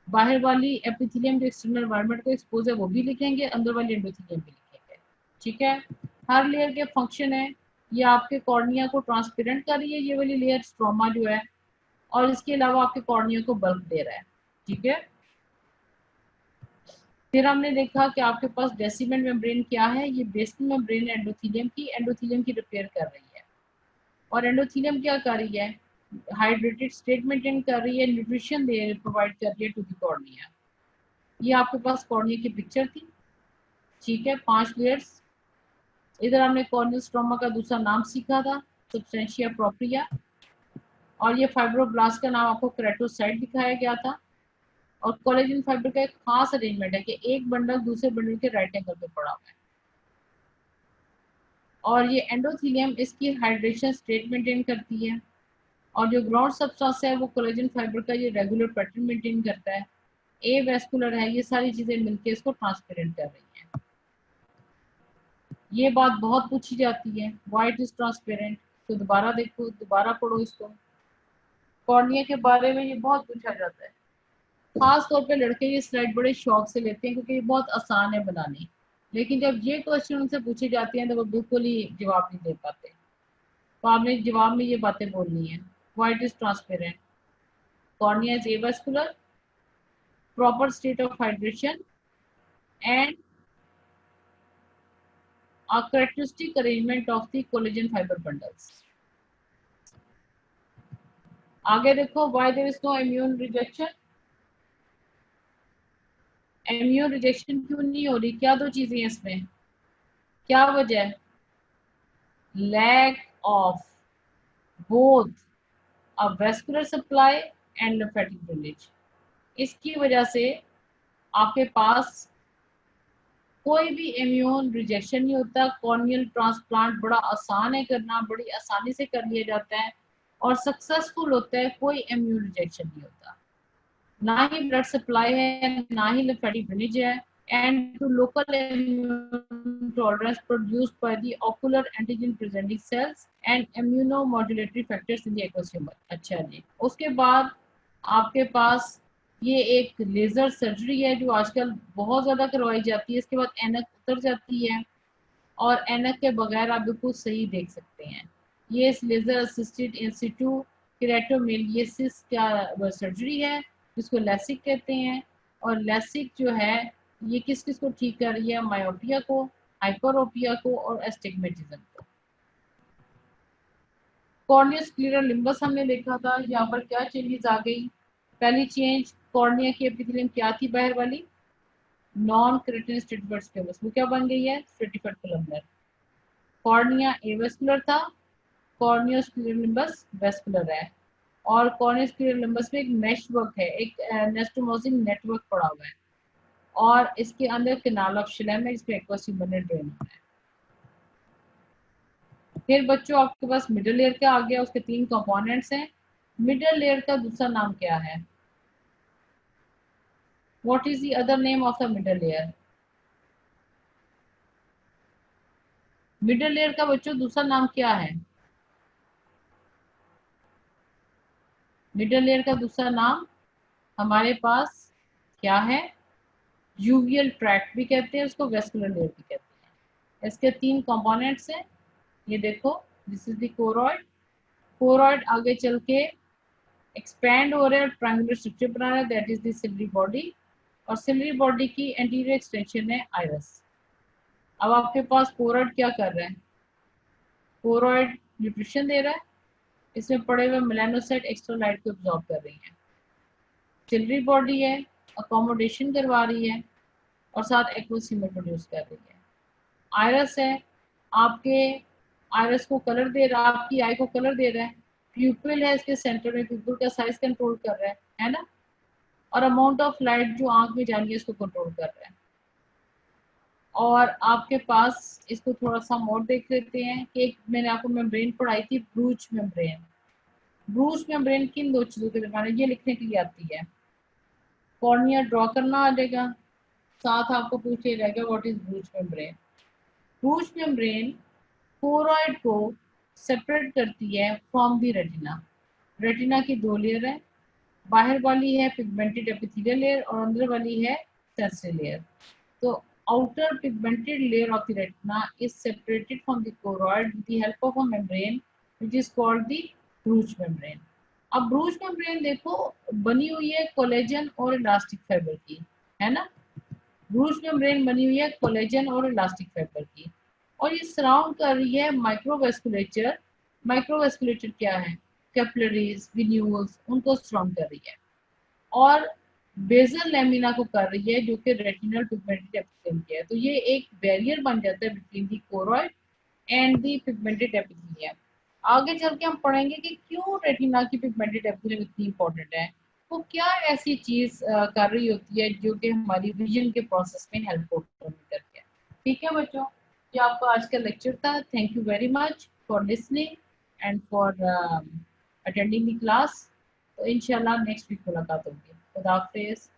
बाहर वाली एपिथेलियम जो एक्सटर्नल एनवायरनमेंट को एक्सपोज है वो भी लिखेंगे, अंदर वाली एंडोथेलियम भी लिखेंगे। ठीक है, हर लेयर के फंक्शन है, ये आपके कॉर्निया को ट्रांसपेरेंट कर रही है, ये वाली लेयर स्ट्रोमा जो है, और इसके अलावा आपके कॉर्निया को बल्क दे रहा है। ठीक है, फिर हमने देखा कि आपके पास डेसिमल मेम्ब्रेन क्या है, ये बेसल मेम्ब्रेन एंडोथेलियम की रिपेयर कर रही है। और एंडोथेलियम क्या कर रही है, हाइड्रेटेड स्टेट मेंटेन कर रही है, न्यूट्रिशन दे प्रोवाइड कर रही है टू द कॉर्निया। ये आपके पास कॉर्निया की पिक्चर थी। ठीक है, 5 लेयर्स। इधर हमने कॉर्नियल स्ट्रोमा का दूसरा नाम सीखा था, सब्सटेंशिया प्रोप्रिया, और ये फाइब्रोब्लास्ट का नाम आपको केराटोसाइट दिखाया गया था। और कोलेजन फाइबर का एक खास अरेंजमेंट है कि एक बंडल दूसरे बंडल के राइट एंगल पे पड़ा हुआ है, और ये एंडोथेलियम इसकी हाइड्रेशन स्टेट मेंटेन करती है, और जो ग्राउंड सब्सटेंस है वो कोलेजन फाइबर का ये रेगुलर पैटर्न मेंटेन करता है। ए वेस्कुलर है, ये सारी चीजें मिलकर इसको ट्रांसपेरेंट कर रही हैं। ये बात बहुत पूछी जाती है, व्हाइट इज ट्रांसपेरेंट, तो दोबारा देखो, दोबारा पढ़ो इसको। कॉर्निया के बारे में ये बहुत पूछा जाता है, खास तौर पे लड़के ये स्लाइड बड़े शौक से लेते हैं क्योंकि ये बहुत आसान है बनानी। लेकिन जब ये क्वेश्चन उनसे पूछे जाते हैं तो वो बिल्कुल ही जवाब नहीं दे पाते, तो आपने जवाब में ये बातें बोलनी है। White is transparent, cornea is avascular, proper state of hydration, and a characteristic arrangement of the collagen fiber bundles. आगे देखो, why there is no immune rejection? Immune rejection क्यों नहीं हो रही? क्या दो चीजें हैं इसमें, क्या वजह है? Lack of both a vascular supply and lymphatic drainage. इसकी वजह से आपके पास कोई भी इम्यून रिजेक्शन नहीं होता। कॉर्नियल ट्रांसप्लांट बड़ा आसान है करना, बड़ी आसानी से कर लिया जाता है और सक्सेसफुल होता है, कोई इम्यून रिजेक्शन नहीं होता। ना ही ब्लड सप्लाई है, ना ही लिम्फेटिक ड्रेनेज है, and to local immune tolerance produced by the ocular antigen presenting cells and immunomodulatory factors in the aqueous. अच्छा जी, उसके बाद आपके पास ये एक लेजर सर्जरी है जो आजकल बहुत ज्यादा करवाई जाती है। इसके बाद ऐनक उतर जाती है और ऐनक के बगैर आप बिल्कुल सही देख सकते हैं। ये इस लेजर असिस्टेड इंसिटू केराटोमेलियसिस का सर्जरी है जिसको लैसिक कहते हैं। और लैसिक जो है ये किस किस को ठीक कर रही है? मायोपिया को, हाइपरोपिया को और एस्टिग्मेटिज्म को। कॉर्निया स्क्लेरल लिम्बस हमने देखा था, यहाँ पर क्या चेंजेस आ गई? पहली चेंज, कॉर्निया की एपिथेलियम क्या थी बाहर वाली? नॉन केराटिन स्ट्रेटिफाइड स्क्वेमस, वो क्या बन गई है? Stratified columnar. कॉर्निया एवेस्कुलर था, कॉर्निया स्क्लेरल लिम्बस वेस्कुलर है। और कॉर्निया स्क्लेरल लिम्बस में एक मेश वर्क है, एक एनास्टोमोसिस नेटवर्क पड़ा हुआ है, और इसके अंदर कैनाल ऑफ शिलैम है जिसमें एक्वस ह्यूमरल ड्रेन होता है। फिर बच्चों आपके पास मिडल लेयर क्या आ गया, उसके 3 कंपोनेंट्स हैं। मिडल लेयर का दूसरा नाम क्या है? What is the other name of the middle layer? Middle layer का बच्चों दूसरा नाम क्या है? मिडल लेयर का दूसरा नाम हमारे पास क्या है? यूवियल ट्रैक्ट भी कहते हैं उसको, वेस्कुलर लेयर भी कहते हैं। इसके 3 कंपोनेंट्स हैं, ये देखो, this is the choroid. Choroid आगे चल के एक्सपैंड हो रहा है, ट्रायंगुलर स्ट्रक्चर बना रहा है, that is the ciliary body. और सिलरी बॉडी की एंटीरियर एक्सटेंशन है आइरस। अब आपके पास कोरॉइड क्या कर रहा है? कोरॉइड न्यूट्रिशन दे रहा है, इसमें पड़े हुए मेलानोसाइट एक्स्ट्रा लाइट को एब्जॉर्ब कर रही है। सिलरी बॉडी है, अकोमोडेशन करवा रही है और साथ एक्वस ह्यूमर प्रोड्यूस कर रही है। आयरस है, आपके आयरस को कलर दे रहा है, आपकी आई को कलर दे रहा है। प्यूपिल है, इसके सेंटर में प्यूपिल का साइज कंट्रोल कर रहा है ना? और अमाउंट ऑफ लाइट जो आंख में जानी है इसको कंट्रोल कर रहा है। और आपके पास इसको थोड़ा सा मोर देख लेते हैं कि एक मैंने आपको मेम्ब्रेन पढ़ाई थी, ब्रूच मेम्ब्रेन। ब्रूच मेम्ब्रेन किन 2 चीजों के दरमियान, ये लिखने के लिए आती है। कॉर्निया ड्रॉ करना आ जाएगा, साथ आपको पूछ लिया जाएगा what is ब्रूच membrane. ब्रूच membrane choroid को सेपरेट करती है फ्रॉम द रेटिना। रेटिना की 2 लेयर है, बाहर वाली है पिगमेंटेड एपिथेलियल लेयर और अंदर वाली है सेंसरी लेयर। तो outer pigmented layer of the retina is separated from the choroid with the help of a membrane which is called the ब्रूच membrane. अब ब्रूच मेम्ब्रेन देखो बनी हुई है कोलेजन और इलास्टिक फाइबर की, है ना। ब्रूच मेम्ब्रेन बनी हुई है कोलेजन और इलास्टिक फाइबर की, और ये सराउंड कर रही है माइक्रोवेस्कुलेचर। माइक्रोवेस्कुलेचर क्या है? कैपिलरीज, विन्यूल्स, उनको सराउंड कर रही है, और बेजल लैमिना को कर रही है जो कि रेटिनल पिगमेंटेड एपिथेलियम की है। तो ये एक बैरियर बन जाता है between the choroid and the pigmented epithelium. आगे चल के हम पढ़ेंगे कि क्यों रेटिना की पिगमेंटेड एपिथेलियम इतनी इंपॉर्टेंट है, वो क्या ऐसी चीज कर रही होती है जो कि हमारी विजन के प्रोसेस में हेल्प करती है। ठीक है बच्चों, ये आपका आज का लेक्चर था। Thank you very much for listening and for attending the class. तो इंशाल्लाह नेक्स्ट वीक मुलाकात होगी। खुदा हाफिज़।